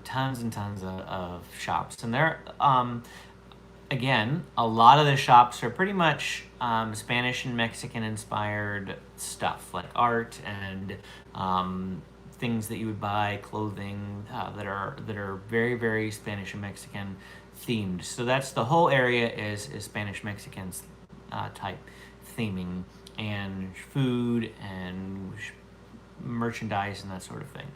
tons and tons of shops, and there again, a lot of the shops are pretty much Spanish and Mexican inspired stuff, like art and things that you would buy, clothing that are very, very Spanish and Mexican themed. So that's the whole area is Spanish Mexican type theming and food and merchandise and that sort of thing.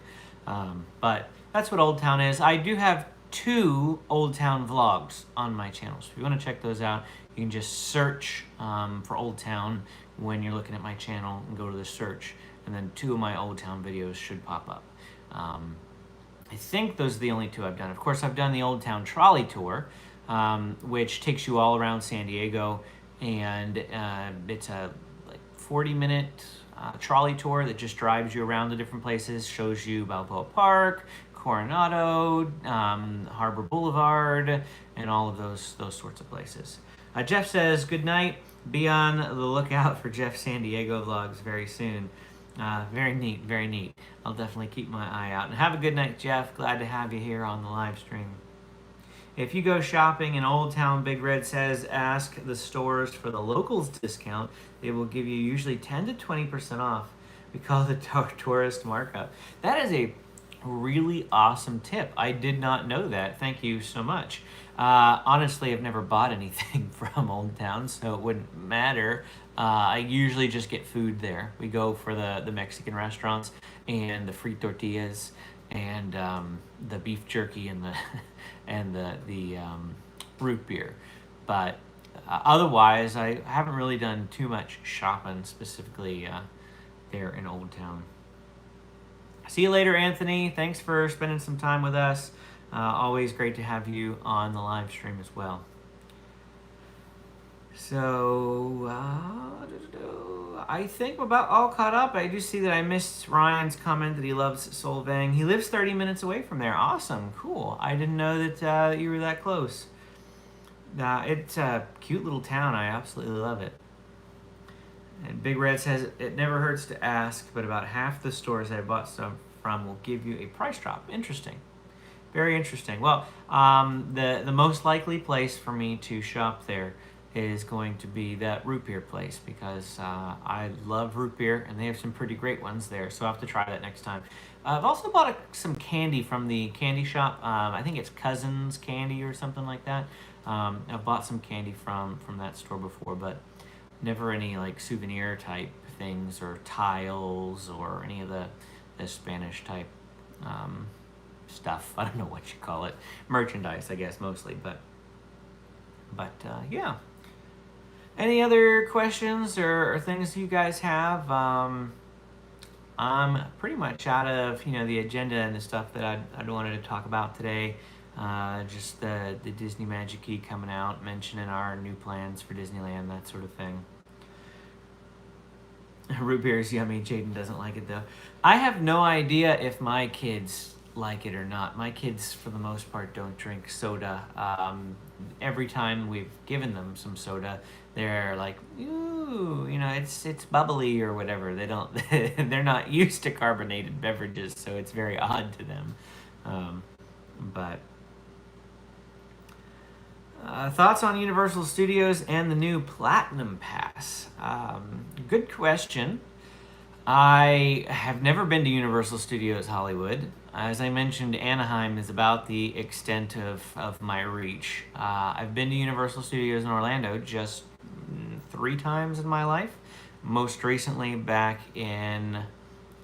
But that's what Old Town is. I do have 2 Old Town vlogs on my channel, so if you want to check those out, you can just search for Old Town when you're looking at my channel and go to the search, and then 2 of my Old Town videos should pop up. I think those are the only 2 I've done. Of course, I've done the Old Town Trolley Tour, which takes you all around San Diego, and it's a 40-minute trolley tour that just drives you around the different places, shows you Balboa Park, Coronado, Harbor Boulevard, and all of those sorts of places. Jeff says, good night. Be on the lookout for Jeff San Diego vlogs very soon. Very neat, very neat. I'll definitely keep my eye out. And have a good night, Jeff. Glad to have you here on the live stream. If you go shopping in Old Town, Big Red says, ask the stores for the locals discount. They will give you usually 10 to 20% off. We call it the tourist markup. That is a really awesome tip. I did not know that. Thank you so much. Honestly, I've never bought anything from Old Town, so it wouldn't matter. I usually just get food there. We go for the Mexican restaurants and the free tortillas and the beef jerky and the and the root beer. But otherwise, I haven't really done too much shopping specifically there in Old Town. See you later, Anthony. Thanks for spending some time with us. Always great to have you on the live stream as well. So, I think we're about all caught up. I do see that I missed Ryan's comment that he loves Solvang. He lives 30 minutes away from there. Awesome. Cool. I didn't know that you were that close. It's a cute little town. I absolutely love it. And Big Red says, it never hurts to ask, but about half the stores I bought stuff from will give you a price drop. Interesting. Very interesting. Well, the most likely place for me to shop there is going to be that root beer place because I love root beer and they have some pretty great ones there. So I'll have to try that next time. I've also bought some candy from the candy shop. I think it's Cousins Candy or something like that. I've bought some candy from that store before, but never any like souvenir type things or tiles or any of the Spanish type stuff. I don't know what you call it. Merchandise, I guess, mostly. But yeah. Any other questions or things you guys have? I'm pretty much out of the agenda and the stuff that I wanted to talk about today. Just the Disney Magic Key coming out, mentioning our new plans for Disneyland, that sort of thing. Root beer is yummy. Jaden doesn't like it though. I have no idea if my kids like it or not. My kids, for the most part, don't drink soda. Every time we've given them some soda, they're like, ooh, it's bubbly or whatever. They don't. They're not used to carbonated beverages, so it's very odd to them. But Thoughts on Universal Studios and the new Platinum Pass? Good question. I have never been to Universal Studios Hollywood. As I mentioned, Anaheim is about the extent of my reach. I've been to Universal Studios in Orlando just 3 times in my life. Most recently, back in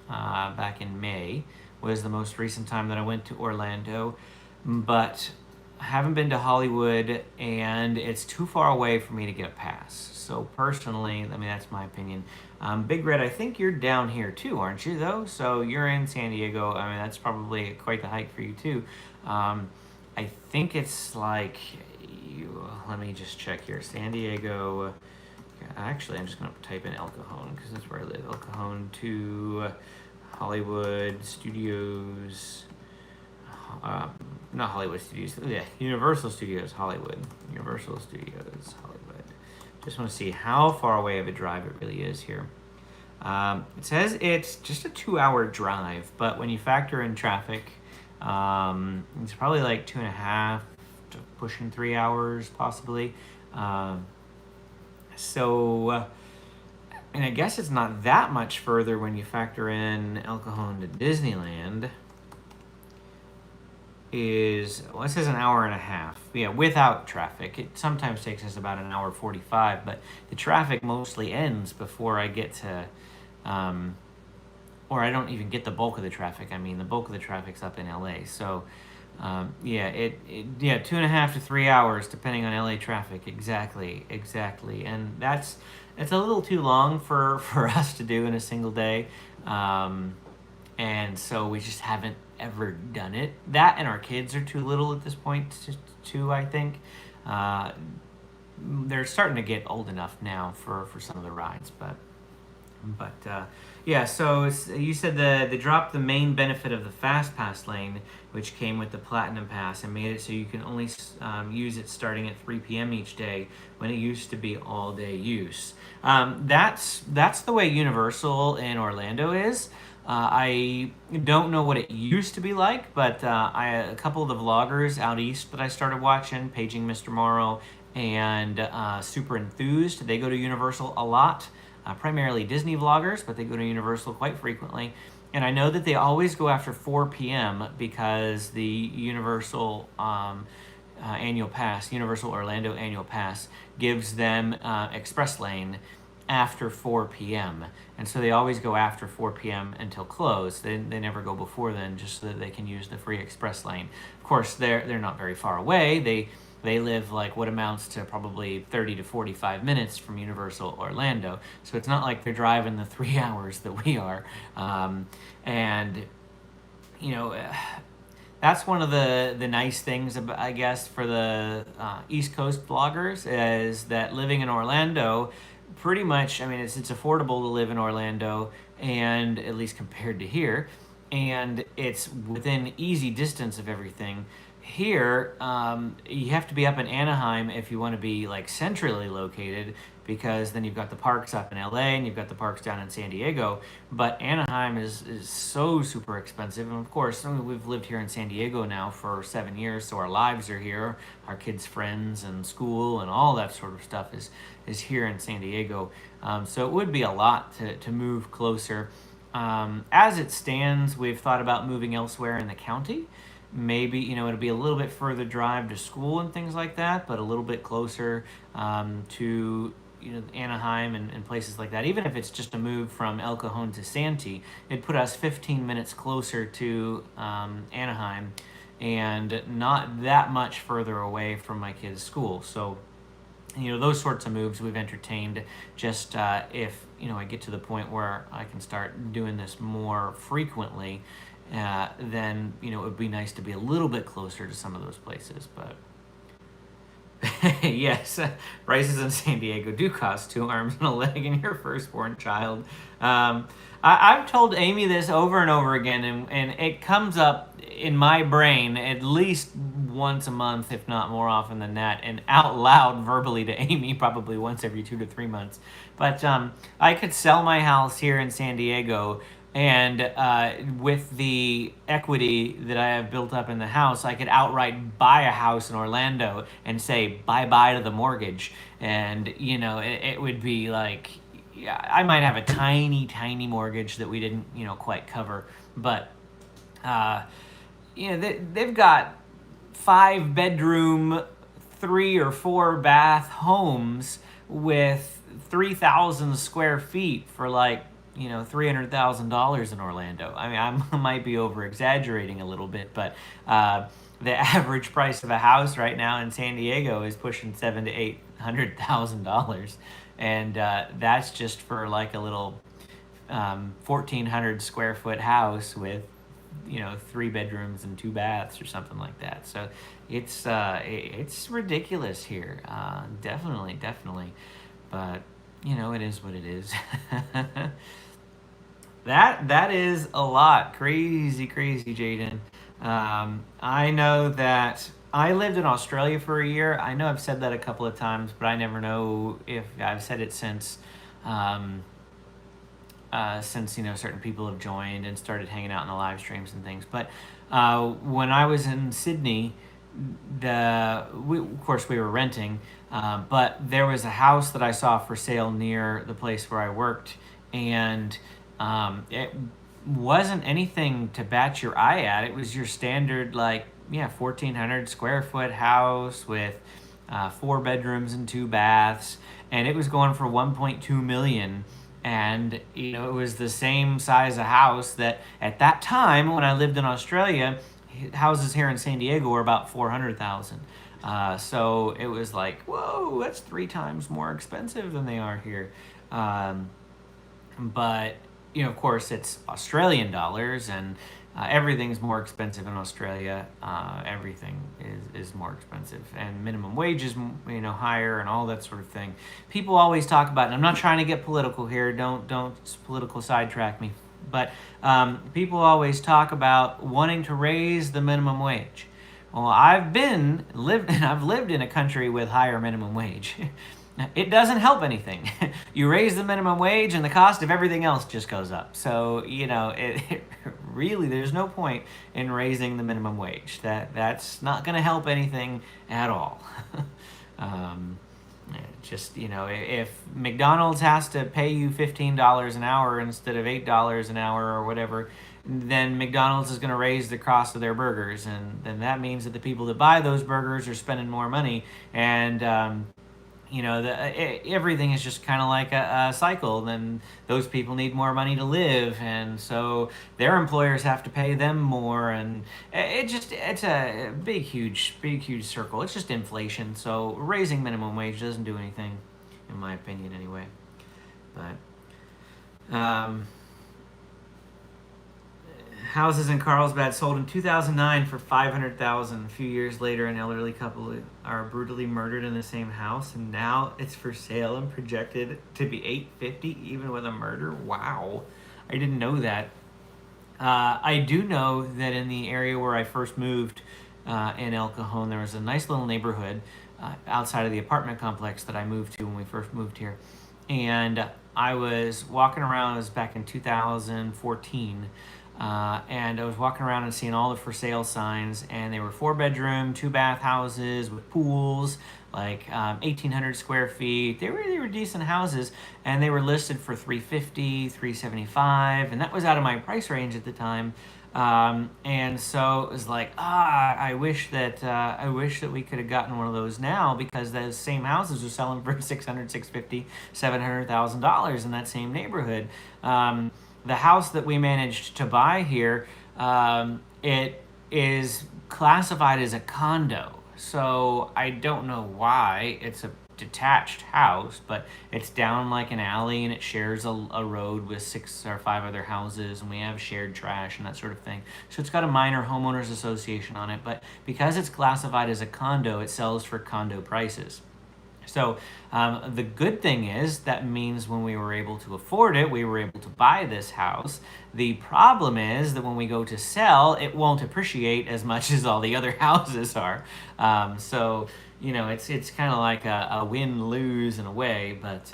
May, was the most recent time that I went to Orlando. But I haven't been to Hollywood, and it's too far away for me to get a pass. So personally, I mean, that's my opinion. Big Red, I think you're down here too, aren't you, though? So you're in San Diego. I mean, that's probably quite the hike for you, too. I think it's like, let me just check here. San Diego. Actually, I'm just going to type in El Cajon because that's where I live. El Cajon to Hollywood Studios. Not Hollywood Studios. Yeah, Universal Studios Hollywood. Universal Studios Hollywood. Just want to see how far away of a drive it really is here. It says it's just a 2-hour drive, but when you factor in traffic, it's probably like 2.5 to pushing 3 hours possibly. So, and I guess it's not that much further when you factor in El Cajon to Disneyland. It says an hour and a half. Yeah, without traffic. It sometimes takes us about an hour 45, but the traffic mostly ends before I get to, or I don't even get the bulk of the traffic. I mean, the bulk of the traffic's up in LA. So, yeah, 2.5 to 3 hours depending on LA traffic. Exactly. And it's a little too long for us to do in a single day. And so we just haven't ever done it. That and our kids are too little at this point too, I think. They're starting to get old enough now for some of the rides, but yeah, so you said they dropped the main benefit of the Fast Pass lane, which came with the Platinum Pass, and made it so you can only use it starting at 3 p.m. each day when it used to be all-day use. That's the way Universal in Orlando is. I don't know what it used to be like, but a couple of the vloggers out east that I started watching, Paging Mr. Morrow and Super Enthused, they go to Universal a lot. Primarily Disney vloggers, but they go to Universal quite frequently. And I know that they always go after 4 p.m. because the Universal annual pass, Universal Orlando annual pass, gives them express lane after 4 p.m. And so they always go after 4 p.m. until close. They never go before then, just so that they can use the free express lane. Of course, they're not very far away. They live like what amounts to probably 30 to 45 minutes from Universal Orlando. So it's not like they're driving the 3 hours that we are. And, you know, that's one of the nice things, I guess, for the East Coast vloggers is that living in Orlando, pretty much, I mean, it's affordable to live in Orlando, and at least compared to here, and it's within easy distance of everything. Here, you have to be up in Anaheim if you want to be like centrally located, because then you've got the parks up in LA and you've got the parks down in San Diego. But Anaheim is so super expensive, and of course, we've lived here in San Diego now for 7 years, so our lives are here. Our kids' friends and school and all that sort of stuff is here in San Diego. So it would be a lot to move closer. As it stands, we've thought about moving elsewhere in the county. Maybe, you know, it'll be a little bit further drive to school and things like that, but a little bit closer to, you know, Anaheim and places like that. Even if it's just a move from El Cajon to Santee, it'd put us 15 minutes closer to Anaheim and not that much further away from my kids' school. So, you know, those sorts of moves we've entertained, just if, you know, I get to the point where I can start doing this more frequently, then, you know, it would be nice to be a little bit closer to some of those places. But yes, prices in San Diego do cost 2 arms and a leg and your firstborn child. I've told Amy this over and over again, and it comes up in my brain at least once a month, if not more often than that, and out loud verbally to Amy probably once every 2 to 3 months. But I could sell my house here in San Diego And with the equity that I have built up in the house, I could outright buy a house in Orlando and say bye bye to the mortgage. And, it would be like, yeah, I might have a tiny, tiny mortgage that we didn't, quite cover. But, they've got 5-bedroom, 3 or 4 bath homes with 3,000 square feet for like $300,000 in Orlando. I mean, I might be over exaggerating a little bit, but the average price of a house right now in San Diego is pushing $700,000 to $800,000, and that's just for like a little 1,400 square foot house with 3 bedrooms and 2 baths or something like that. So it's ridiculous here. Definitely, but it is what it is. That is a lot. Crazy, Jaden. I know that I lived in Australia for a year. I know I've said that a couple of times, but I never know if I've said it since certain people have joined and started hanging out in the live streams and things. But when I was in Sydney, of course we were renting, but there was a house that I saw for sale near the place where I worked, and it wasn't anything to bat your eye at. It was your standard 1,400 square foot house with 4 bedrooms and 2 baths, and it was going for 1.2 million. And it was the same size of house that at that time when I lived in Australia, houses here in San Diego were about 400,000. So it was like, whoa, that's 3 times more expensive than they are here. But of course, it's Australian dollars, and everything's more expensive in Australia. Everything is more expensive, and minimum wage is higher, and all that sort of thing. People always talk about, and I'm not trying to get political here. Don't political sidetrack me. But people always talk about wanting to raise the minimum wage. Well, I've lived in a country with higher minimum wage. It doesn't help anything. You raise the minimum wage and the cost of everything else just goes up. So, it really, there's no point in raising the minimum wage. That's not going to help anything at all. If McDonald's has to pay you $15 an hour instead of $8 an hour or whatever, then McDonald's is going to raise the cost of their burgers. And then that means that the people that buy those burgers are spending more money. And, everything is just kind of like a cycle. Then those people need more money to live, and so their employers have to pay them more, and it's a big, huge circle. It's just inflation. So raising minimum wage doesn't do anything, in my opinion, anyway. But houses in Carlsbad sold in 2009 for $500,000. A few years later, an elderly couple are brutally murdered in the same house, and now it's for sale and projected to be $850,000 even with a murder. Wow, I didn't know that. I do know that in the area where I first moved in El Cajon, there was a nice little neighborhood outside of the apartment complex that I moved to when we first moved here, and I was walking around. It was back in 2014. And I was walking around and seeing all the for sale signs, and they were 4-bedroom, 2-bath houses with pools, like 1,800 square feet. They were decent houses, and they were listed for $350,000, $375,000, and that was out of my price range at the time. And so it was like, I wish that we could have gotten one of those now, because those same houses are selling for $600,000, $650,000, $700,000 in that same neighborhood. The house that we managed to buy here, it is classified as a condo. So I don't know why. It's a detached house, but it's down like an alley, and it shares a road with 6 or 5 other houses, and we have shared trash and that sort of thing. So it's got a minor homeowners association on it, but because it's classified as a condo, it sells for condo prices. So the good thing is that means when we were able to afford it, we were able to buy this house. The problem is that when we go to sell, it won't appreciate as much as all the other houses are. So it's kind of like a win-lose in a way, but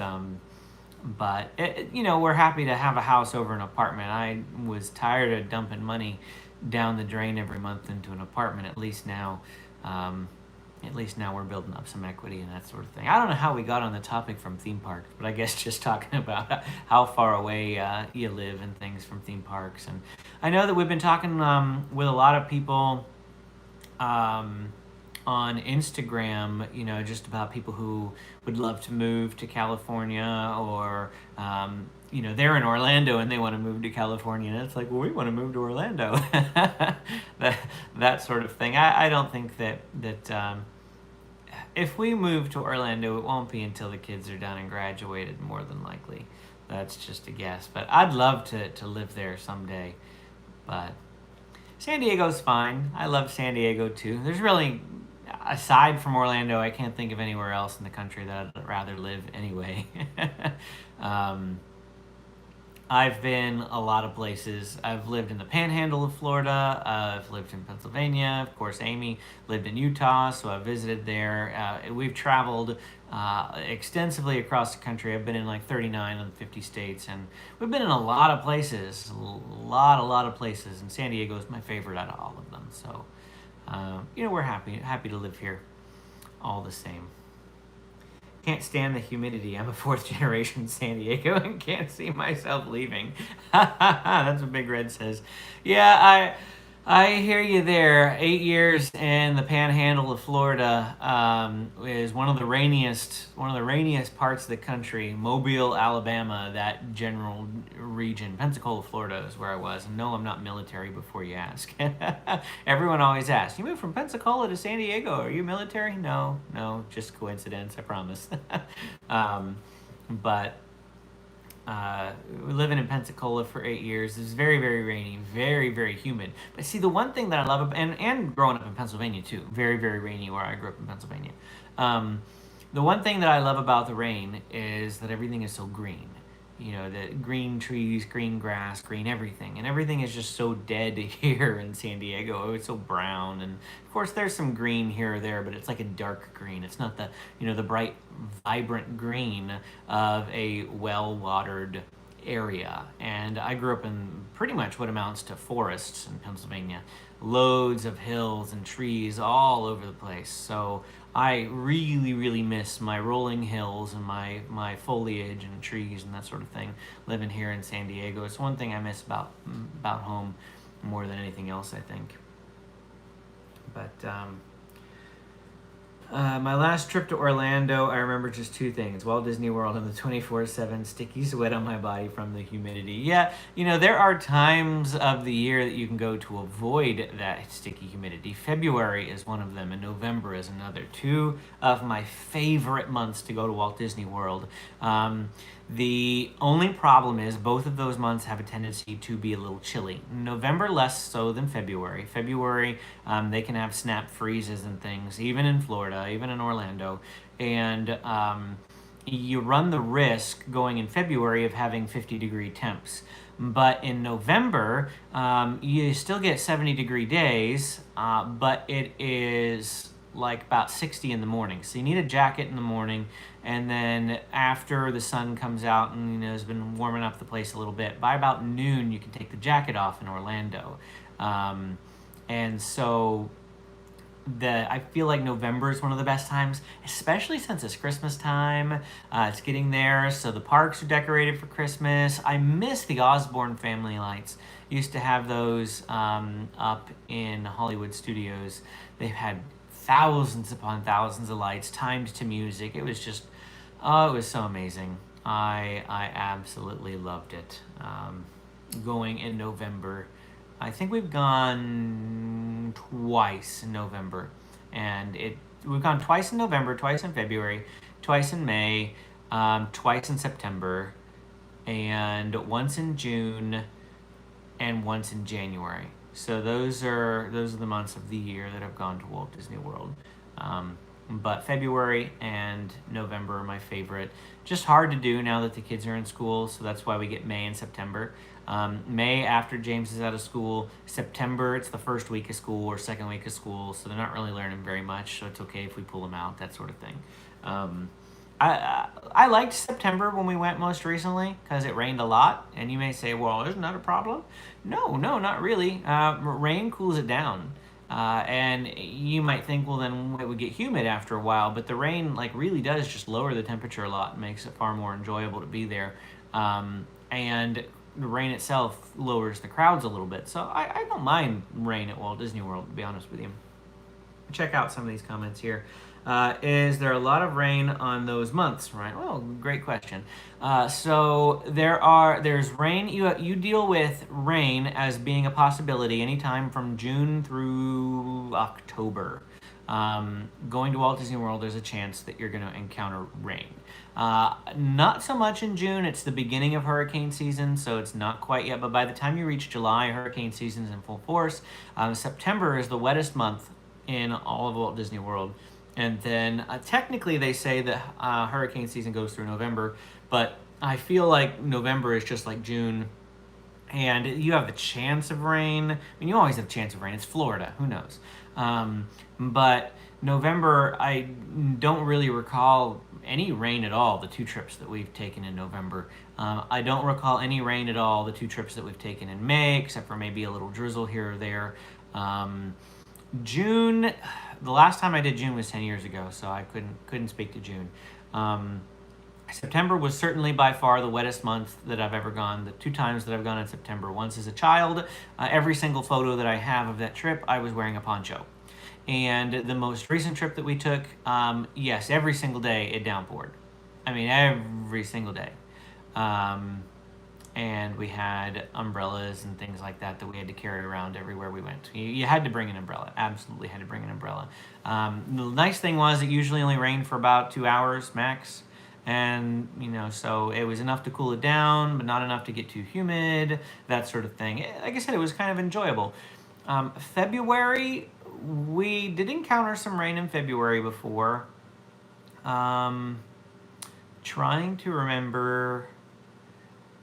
But we're happy to have a house over an apartment. I was tired of dumping money down the drain every month into an apartment. Um, at least now we're building up some equity and that sort of thing. I don't know how we got on the topic from theme parks, but I guess just talking about how far away you live and things from theme parks. And I know that we've been talking with a lot of people on Instagram, just about people who would love to move to California, or they're in Orlando and they want to move to California, and it's like, well, we want to move to Orlando, that sort of thing. I don't think that if we move to Orlando, it won't be until the kids are done and graduated, more than likely. That's just a guess, but I'd love to live there someday. But San Diego's fine. I love San Diego too. There's really, aside from Orlando, I can't think of anywhere else in the country that I'd rather live anyway. I've been a lot of places. I've lived in the Panhandle of Florida. I've lived in Pennsylvania. Of course, Amy lived in Utah, so I visited there. We've traveled extensively across the country. I've been in like 39 of the 50 states, and we've been in a lot of places. A lot of places. And San Diego is my favorite out of all of them. So, we're happy to live here all the same. Can't stand the humidity. I'm a fourth generation San Diego and can't see myself leaving. That's what Big Red says. Yeah, I hear you there. 8 years in the Panhandle of Florida is one of the rainiest parts of the country. Mobile, Alabama, that general region. Pensacola, Florida is where I was. And no, I'm not military, before you ask. Everyone always asks, you moved from Pensacola to San Diego. Are you military? No, just coincidence, I promise. But living in Pensacola for 8 years, it was very, very rainy, very, very humid. But see, the one thing that I love, and growing up in Pennsylvania too, very, very rainy where I grew up in Pennsylvania. The one thing that I love about the rain is that everything is so green. The green trees, green grass, green everything. And everything is just so dead here in San Diego. It's so brown. And of course there's some green here or there, but it's like a dark green. It's not the bright, vibrant green of a well-watered area. And I grew up in pretty much what amounts to forests in Pennsylvania. Loads of hills and trees all over the place. So I really, really miss my rolling hills and my foliage and trees and that sort of thing living here in San Diego. It's one thing I miss about home more than anything else, I think. But my last trip to Orlando, I remember just two things: Walt Disney World and the 24/7 sticky sweat on my body from the humidity. Yeah, there are times of the year that you can go to avoid that sticky humidity. February is one of them, and November is another. Two of my favorite months to go to Walt Disney World. The only problem is both of those months have a tendency to be a little chilly. November less so than February. February, they can have snap freezes and things, even in Florida, even in Orlando. And you run the risk going in February of having 50-degree temps. But in November, you still get 70-degree days, but it is like about 60 in the morning. So you need a jacket in the morning, and then after the sun comes out and has been warming up the place a little bit, by about noon you can take the jacket off in Orlando. And so I feel like November is one of the best times, especially since it's Christmas time. It's getting there, so the parks are decorated for Christmas. I miss the Osborne family lights. Used to have those up in Hollywood Studios. They've had thousands upon thousands of lights timed to music. It was just, it was so amazing. I absolutely loved it. Going in November, I think we've gone twice in November, and we've gone twice in November, twice in February, twice in May, twice in September, and once in June, and once in January. So those are the months of the year that I've gone to Walt Disney World. But February and November are my favorite. Just hard to do now that the kids are in school, so that's why we get May and September. May, after James is out of school. September, it's the first week of school or second week of school, so they're not really learning very much, so it's okay if we pull them out, that sort of thing. I liked September when we went most recently because it rained a lot. And you may say, well, isn't that a problem? No, no, not really. Rain cools it down. And you might think, well, then it would get humid after a while, but the rain like really does just lower the temperature a lot and makes it far more enjoyable to be there. And the rain itself lowers the crowds a little bit, so I don't mind rain at Walt Disney World, to be honest with you. Check out some of these comments here. Is there a lot of rain on those months, right? Well, great question. So there's rain. You deal with rain as being a possibility anytime from June through October. Going to Walt Disney World, there's a chance that you're going to encounter rain. Not so much in June. It's the beginning of hurricane season, so it's not quite yet. But by the time you reach July, hurricane season's in full force. September is the wettest month in all of Walt Disney World. And then technically they say that hurricane season goes through November, but I feel like November is just like June, and you have the chance of rain. I mean, you always have a chance of rain. It's Florida. Who knows? But November, I don't really recall any rain at all the 2 trips that we've taken in November. I don't recall any rain at all the 2 trips that we've taken in May, except for maybe a little drizzle here or there. June, the last time I did June was 10 years ago, so I couldn't speak to June. September was certainly by far the wettest month that I've ever gone. The 2 times that I've gone in September, once as a child, every single photo that I have of that trip, I was wearing a poncho. And the most recent trip that we took, yes, every single day it downpoured. I mean, every single day. And we had umbrellas and things like that we had to carry around everywhere we went. You had to bring an umbrella. Absolutely had to bring an umbrella. The nice thing was it usually only rained for about 2 hours max. And, so it was enough to cool it down, but not enough to get too humid, that sort of thing. Like I said, it was kind of enjoyable. February, we did encounter some rain in February before. Trying to remember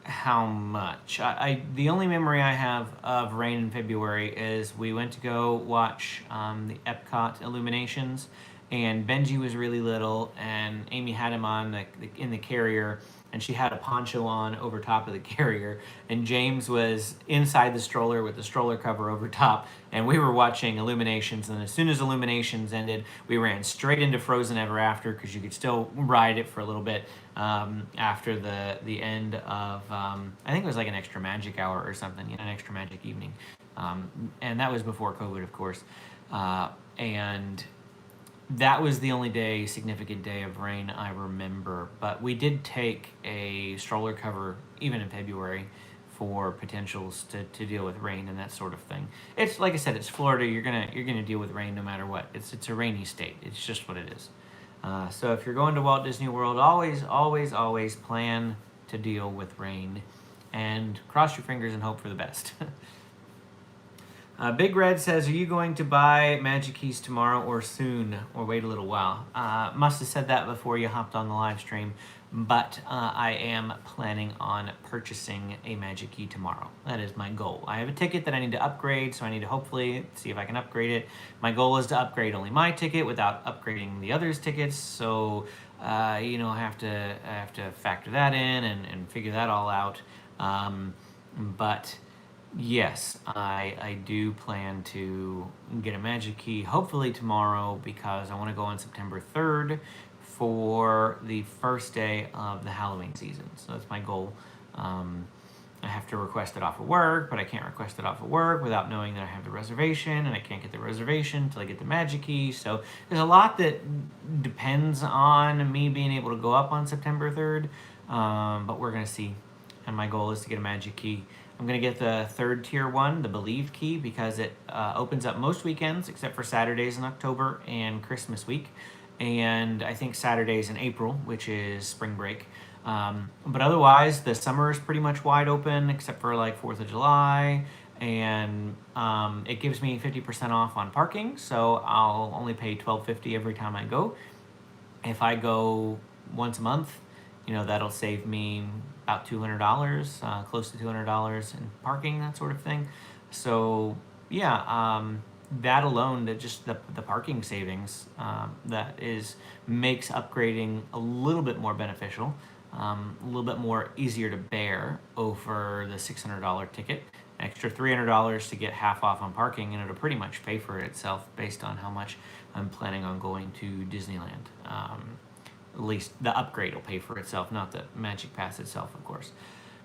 how much. The only memory I have of rain in February is we went to go watch the Epcot illuminations, and Benji was really little, and Amy had him on in the carrier, and she had a poncho on over top of the carrier, and James was inside the stroller with the stroller cover over top, and we were watching Illuminations, and as soon as Illuminations ended, we ran straight into Frozen Ever After, because you could still ride it for a little bit after the end of, I think it was like an extra magic hour or something, an extra magic evening, and that was before COVID, of course, and that was the only significant day of rain I remember. But we did take a stroller cover, even in February, for potentials to deal with rain and that sort of thing. It's like I said, it's Florida. You're gonna deal with rain no matter what. It's a rainy state. It's just what it is. So if you're going to Walt Disney World, always plan to deal with rain, and cross your fingers and hope for the best. Big Red says, are you going to buy Magic Keys tomorrow or soon, or wait a little while? Must have said that before you hopped on the live stream, but I am planning on purchasing a Magic Key tomorrow. That is my goal. I have a ticket that I need to upgrade, so I need to hopefully see if I can upgrade it. My goal is to upgrade only my ticket without upgrading the others' tickets, so I have to factor that in and figure that all out. But yes, I do plan to get a Magic Key, hopefully tomorrow, because I want to go on September 3rd for the first day of the Halloween season. So that's my goal. I have to request it off of work, but I can't request it off of work without knowing that I have the reservation, and I can't get the reservation until I get the Magic Key. So there's a lot that depends on me being able to go up on September 3rd, but we're going to see. And my goal is to get a Magic Key. I'm going to get the 3rd tier one, the Believe Key, because it opens up most weekends except for Saturdays in October and Christmas week. And I think Saturdays in April, which is spring break. But otherwise, the summer is pretty much wide open except for like 4th of July. And it gives me 50% off on parking, so I'll only pay $12.50 every time I go. If I go once a month, that'll save me about $200, close to $200 in parking, that sort of thing. So yeah, that alone, that just the parking savings, makes upgrading a little bit more beneficial, a little bit more easier to bear over the $600 ticket. An extra $300 to get half off on parking, and it'll pretty much pay for itself based on how much I'm planning on going to Disneyland. At least the upgrade will pay for itself, not the Magic Pass itself, of course.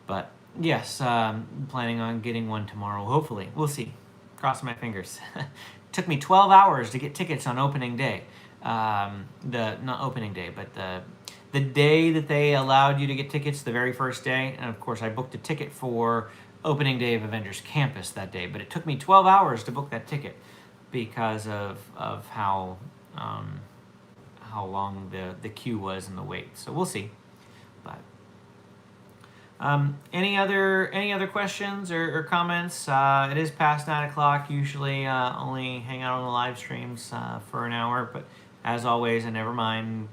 But yes, planning on getting one tomorrow. Hopefully, we'll see. Crossing my fingers. Took me 12 hours to get tickets on opening day. Not opening day, but the day that they allowed you to get tickets, the very first day. And of course, I booked a ticket for opening day of Avengers Campus that day. But it took me 12 hours to book that ticket because of how long the queue was and the wait. So we'll see. But any other questions or comments? It is past 9 o'clock. Usually only hang out on the live streams for an hour, but as always, I never mind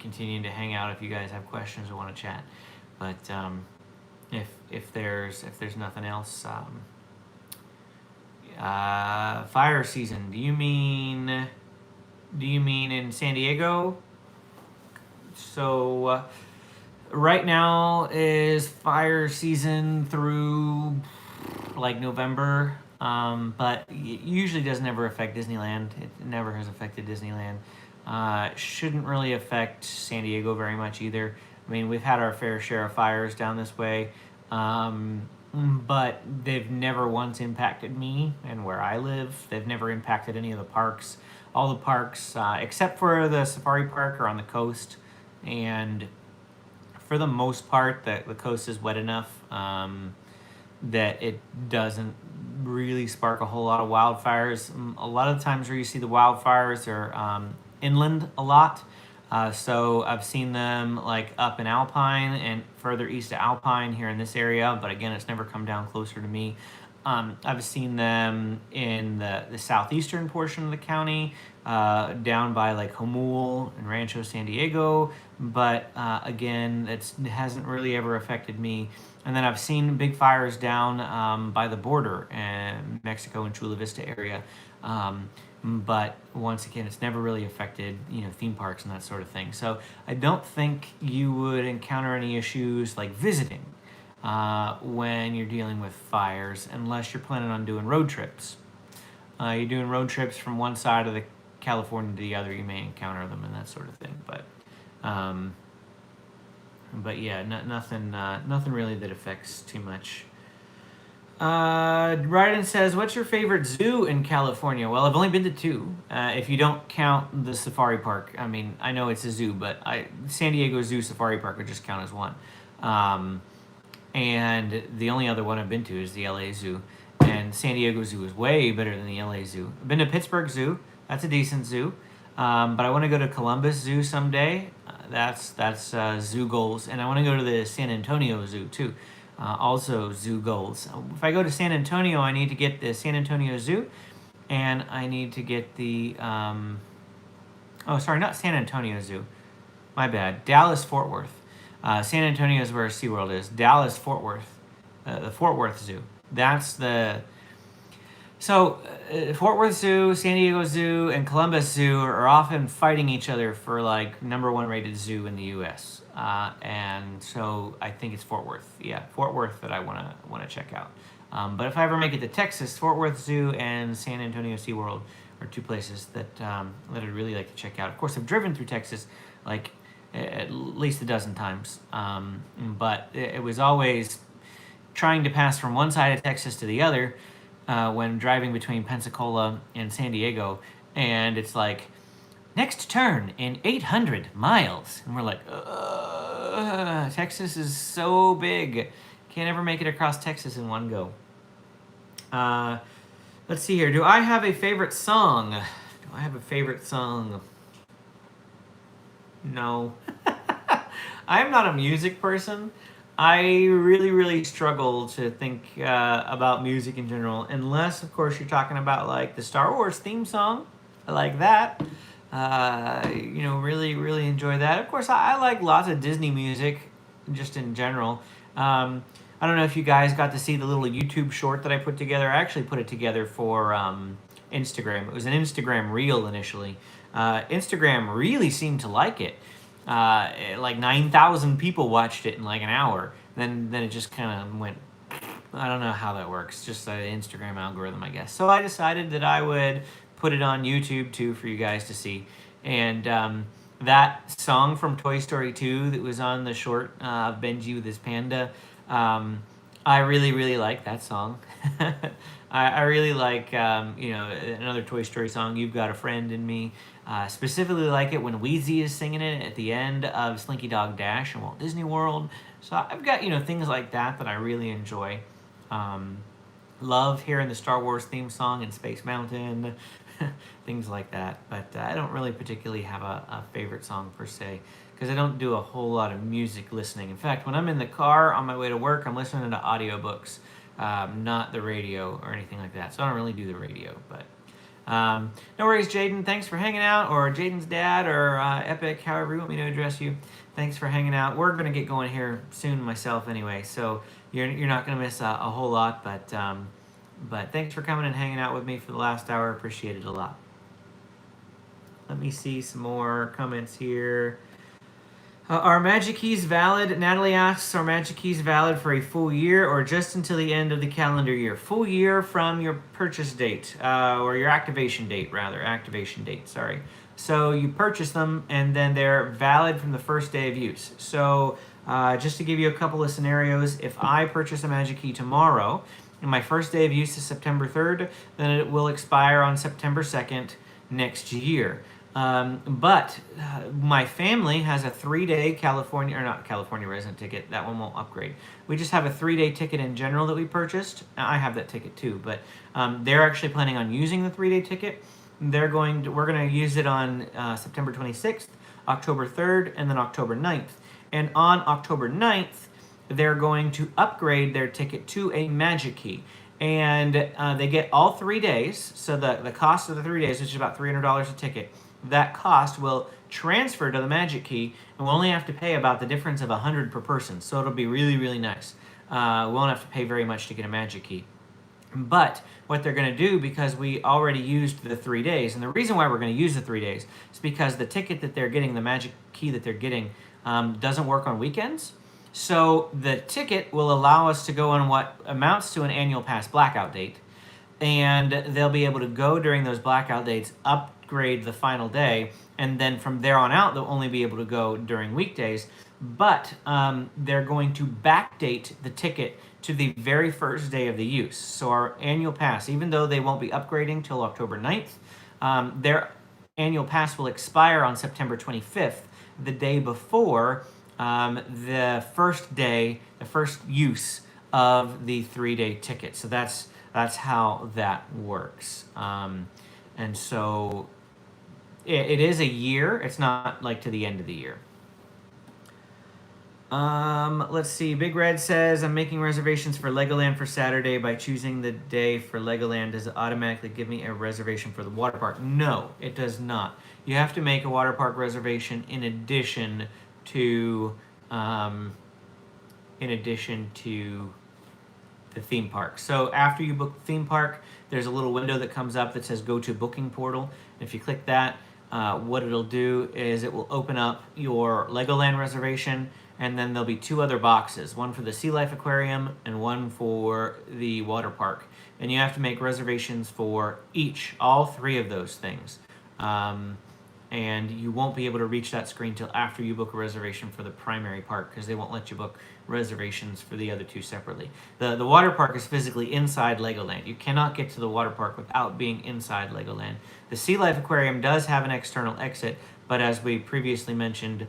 continuing to hang out if you guys have questions or want to chat. But if there's nothing else, fire season. Do you mean in San Diego? So. Right now is fire season through like November, but it usually doesn't ever affect Disneyland. It never has affected Disneyland. It shouldn't really affect San Diego very much either. I mean, we've had our fair share of fires down this way, but they've never once impacted me and where I live. They've never impacted any of the parks. All the parks, except for the safari park, are on the coast, and for the most part, the coast is wet enough that it doesn't really spark a whole lot of wildfires. A lot of the times where you see the wildfires are inland a lot. So I've seen them like up in Alpine and further east of Alpine here in this area, but again, it's never come down closer to me. I've seen them in the southeastern portion of the county, down by like Jamul and Rancho San Diego, but again, it hasn't really ever affected me. And then I've seen big fires down by the border in Mexico and Chula Vista area, but once again, it's never really affected theme parks and that sort of thing. So I don't think you would encounter any issues like visiting when you're dealing with fires, unless you're planning on doing road trips. You're doing road trips from one side of the California to the other, you may encounter them and that sort of thing. But yeah, nothing really that affects too much. Ryden says, "What's your favorite zoo in California?" Well, I've only been to two. If you don't count the safari park, I mean, I know it's a zoo, but San Diego Zoo Safari Park would just count as one. And the only other one I've been to is the LA Zoo. And San Diego Zoo is way better than the LA Zoo. I've been to Pittsburgh Zoo. That's a decent zoo. But I want to go to Columbus Zoo someday. That's zoo goals. And I want to go to the San Antonio Zoo too. Also zoo goals. If I go to San Antonio, I need to get the San Antonio Zoo. And I need to get the... not San Antonio Zoo. My bad. Dallas Fort Worth. San Antonio is where SeaWorld is. Dallas, Fort Worth. The Fort Worth Zoo. That's the... So, Fort Worth Zoo, San Diego Zoo, and Columbus Zoo are often fighting each other for, like, #1 rated zoo in the U.S. And so I think it's Fort Worth. Yeah, Fort Worth that I want to check out. But if I ever make it to Texas, Fort Worth Zoo and San Antonio SeaWorld are two places that I'd really like to check out. Of course, I've driven through Texas, like, at least a dozen times. But it was always trying to pass from one side of Texas to the other when driving between Pensacola and San Diego. And it's like, next turn in 800 miles. And we're like, Texas is so big. Can't ever make it across Texas in one go. Let's see here. Do I have a favorite song? No. I'm not a music person. I really, really struggle to think about music in general, unless, of course, you're talking about, like, the Star Wars theme song. I like that. Really, really enjoy that. Of course, I like lots of Disney music, just in general. I don't know if you guys got to see the little YouTube short that I put together. I actually put it together for Instagram. It was an Instagram reel initially. Instagram really seemed to like it. Like 9,000 people watched it in like an hour. Then it just kind of went. I don't know how that works. Just an Instagram algorithm, I guess. So I decided that I would put it on YouTube too for you guys to see. And that song from Toy Story 2 that was on the short Benji with his panda, I really, really like that song. I really like, another Toy Story song, You've Got a Friend in Me. Specifically like it when Wheezy is singing it at the end of Slinky Dog Dash in Walt Disney World. So I've got, things like that I really enjoy. Love hearing the Star Wars theme song in Space Mountain, things like that. But I don't really particularly have a favorite song per se, because I don't do a whole lot of music listening. In fact, when I'm in the car on my way to work, I'm listening to audiobooks, not the radio or anything like that. So I don't really do the radio. But no worries, Jaden. Thanks for hanging out, or Jaden's dad, or Epic, however you want me to address you. Thanks for hanging out. We're going to get going here soon myself anyway, so you're not going to miss a whole lot, but thanks for coming and hanging out with me for the last hour. Appreciate it a lot. Let me see some more comments here. Are Magic Keys valid? Natalie asks, are Magic Keys valid for a full year or just until the end of the calendar year? Full year from your purchase date, or your activation date, rather. Activation date, sorry. So you purchase them, and then they're valid from the first day of use. So just to give you a couple of scenarios, if I purchase a Magic Key tomorrow, and my first day of use is September 3rd, then it will expire on September 2nd next year. But my family has a 3-day California resident ticket. That one won't upgrade. We just have a 3-day ticket in general that we purchased. I have that ticket too, but they're actually planning on using the 3-day ticket. We're going to use it on September 26th, October 3rd, and then October 9th. And on October 9th, they're going to upgrade their ticket to a Magic Key. And they get all 3 days. So the cost of the 3 days, which is about $300 a ticket, that cost will transfer to the Magic Key, and we'll only have to pay about the difference of $100 per person. So it'll be really, really nice. We won't have to pay very much to get a Magic Key. But what they're going to do, because we already used the 3 days, and the reason why we're going to use the 3 days is because the ticket that they're getting, the Magic Key that they're getting, doesn't work on weekends. So the ticket will allow us to go on what amounts to an annual pass blackout date, and they'll be able to go during those blackout dates, upgrade the final day, and then from there on out, they'll only be able to go during weekdays. But they're going to backdate the ticket to the very first day of the use. So our annual pass, even though they won't be upgrading till October 9th, their annual pass will expire on September 25th, the day before the first day, the first use of the 3-day ticket. So that's how that works. And so it is a year. It's not like to the end of the year. Let's see. Big Red says, I'm making reservations for Legoland for Saturday. By choosing the day for Legoland, does it automatically give me a reservation for the water park? No, it does not. You have to make a water park reservation in addition to the theme park. So after you book the theme park, there's a little window that comes up that says go to booking portal. If you click that, what it'll do is it will open up your Legoland reservation, and then there'll be 2 other boxes, one for the Sea Life Aquarium and one for the water park. And you have to make reservations for all 3 of those things. And you won't be able to reach that screen till after you book a reservation for the primary park, because they won't let you book reservations for the other 2 separately. The water park is physically inside Legoland. You cannot get to the water park without being inside Legoland. The Sea Life Aquarium does have an external exit, but as we previously mentioned,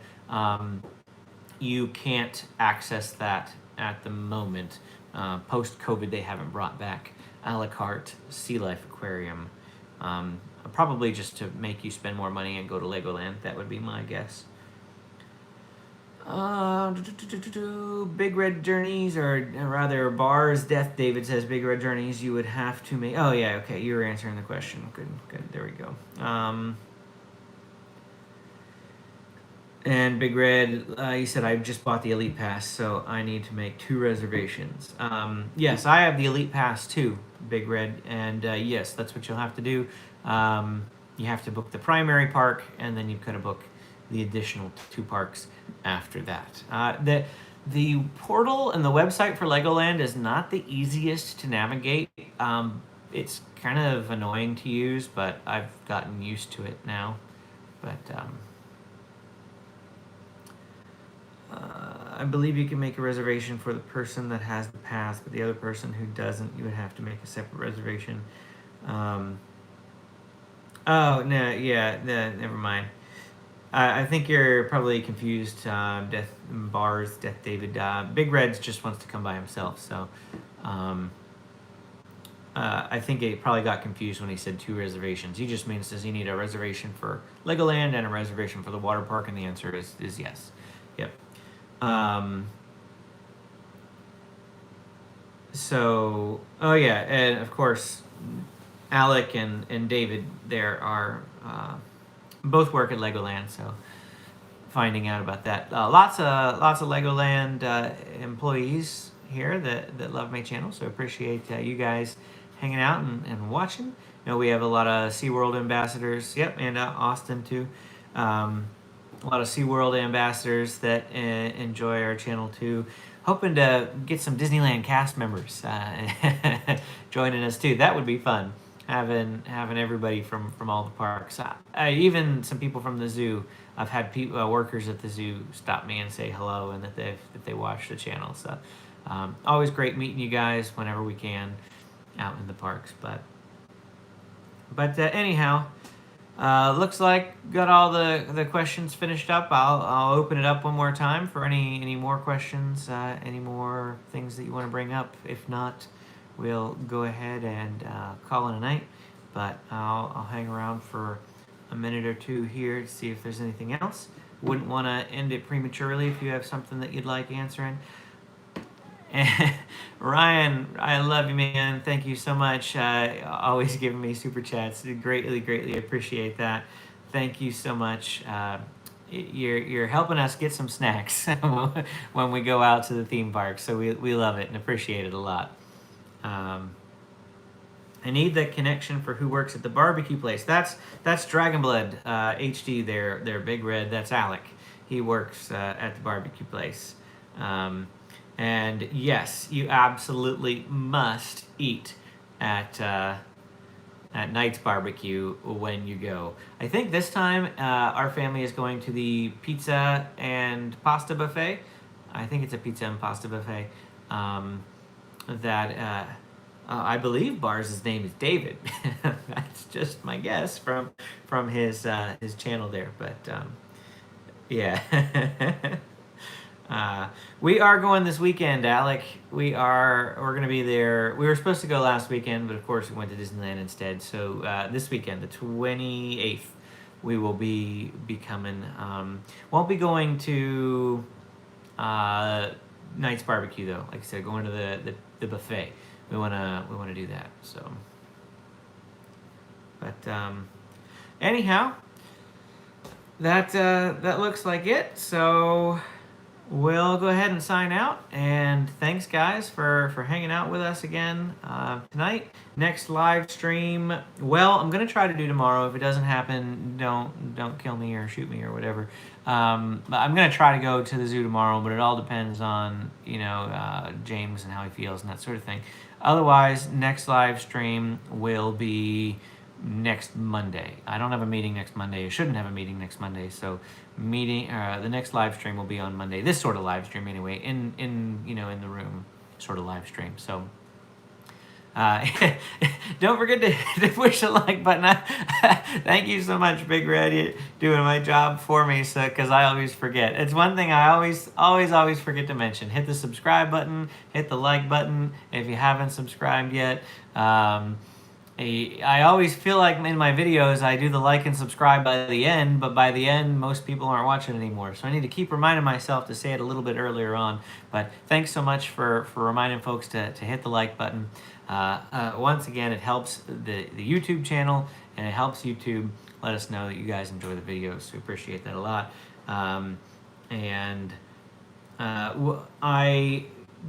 you can't access that at the moment. Post-COVID, they haven't brought back a la carte Sea Life Aquarium. Probably just to make you spend more money and go to Legoland. That would be my guess. Big Red Journeys, or rather Bars Death David says Big Red Journeys, you would have to make... Oh yeah, okay, you were answering the question. Good, there we go. And Big Red, you said I just bought the Elite Pass, so I need to make 2 reservations. Yes, I have the Elite Pass too, Big Red, and yes, that's what you'll have to do. You have to book the primary park, and then you've got to book the additional 2 parks after that. The portal and the website for Legoland is not the easiest to navigate. It's kind of annoying to use, but I've gotten used to it now. But I believe you can make a reservation for the person that has the pass, but the other person who doesn't, you would have to make a separate reservation. Oh, no, yeah, no, never mind. I think you're probably confused. Death Bars, Death David. Big Reds just wants to come by himself, so I think it probably got confused when he said 2 reservations. He just means, does he need a reservation for Legoland and a reservation for the water park? And the answer is yes. Yep. So, oh yeah, and of course, Alec and David there are both work at Legoland, so finding out about that. Lots of Legoland employees here that love my channel, so appreciate you guys hanging out and watching. You know, we have a lot of SeaWorld ambassadors. Yep, and Austin too. A lot of SeaWorld ambassadors that enjoy our channel too. Hoping to get some Disneyland cast members joining us too. That would be fun. Having everybody from all the parks. Even some people from the zoo. I've had people, workers at the zoo stop me and say hello and that they watch the channel. So always great meeting you guys whenever we can out in the parks. But anyhow. Looks like got all the questions finished up. I'll open it up one more time for any more questions, any more things that you want to bring up. If not, we'll go ahead and call it a night. But I'll hang around for a minute or 2 here to see if there's anything else. Wouldn't want to end it prematurely if you have something that you'd like answering. And Ryan, I love you, man. Thank you so much. Always giving me super chats. Greatly appreciate that. Thank you so much. You're helping us get some snacks when we go out to the theme park. So we love it and appreciate it a lot. I need that connection for who works at the barbecue place. That's Dragonblood HD. They're Big Red. That's Alec. He works at the barbecue place. And yes, you absolutely must eat at Knight's Barbecue when you go. I think this time our family is going to the pizza and pasta buffet. I think it's a pizza and pasta buffet. I believe Bars' name is David. That's just my guess from his channel there. But yeah. We are going this weekend, Alec. We're gonna be there. We were supposed to go last weekend, but of course we went to Disneyland instead. So this weekend, the 28th, we will be coming. Won't be going to Knight's Barbecue though. Like I said, going to the buffet. We wanna do that. So, but anyhow, that looks like it. So. We'll go ahead and sign out, and thanks guys for hanging out with us again tonight. Next live stream, well, I'm gonna try to do tomorrow. If it doesn't happen, don't kill me or shoot me or whatever. But I'm gonna try to go to the zoo tomorrow, but it all depends on James and how he feels and that sort of thing. Otherwise, next live stream will be next Monday. I don't have a meeting next Monday. I shouldn't have a meeting next Monday. So the next live stream will be on Monday. This sort of live stream anyway, in the room sort of live stream. So don't forget to push the like button. Thank you so much, Big Red. You're doing my job for me, so because I always forget. It's one thing I always forget to mention. Hit the subscribe button. Hit the like button if you haven't subscribed yet. I always feel like in my videos I do the like and subscribe by the end, but by the end most people aren't watching anymore. So I need to keep reminding myself to say it a little bit earlier on. But thanks so much for reminding folks to hit the like button. Once again, it helps the YouTube channel and it helps YouTube let us know that you guys enjoy the videos. So we appreciate that a lot. Um, and I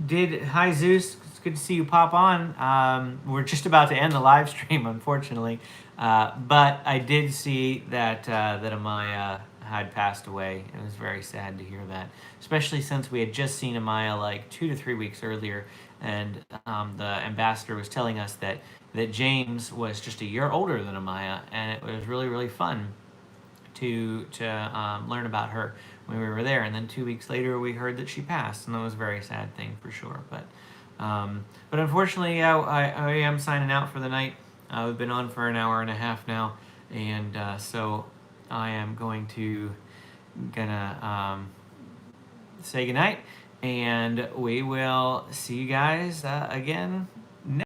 did. Hi, Zeus. It's good to see you pop on. We're just about to end the live stream, unfortunately, but I did see that Amaya had passed away. It was very sad to hear that, especially since we had just seen Amaya like 2 to 3 weeks earlier, and the ambassador was telling us that James was just a year older than Amaya, and it was really fun to learn about her when we were there. And then 2 weeks later, we heard that she passed, and that was a very sad thing for sure. But unfortunately, I am signing out for the night. We've been on for an hour and a half now, and so I am gonna say goodnight, and we will see you guys again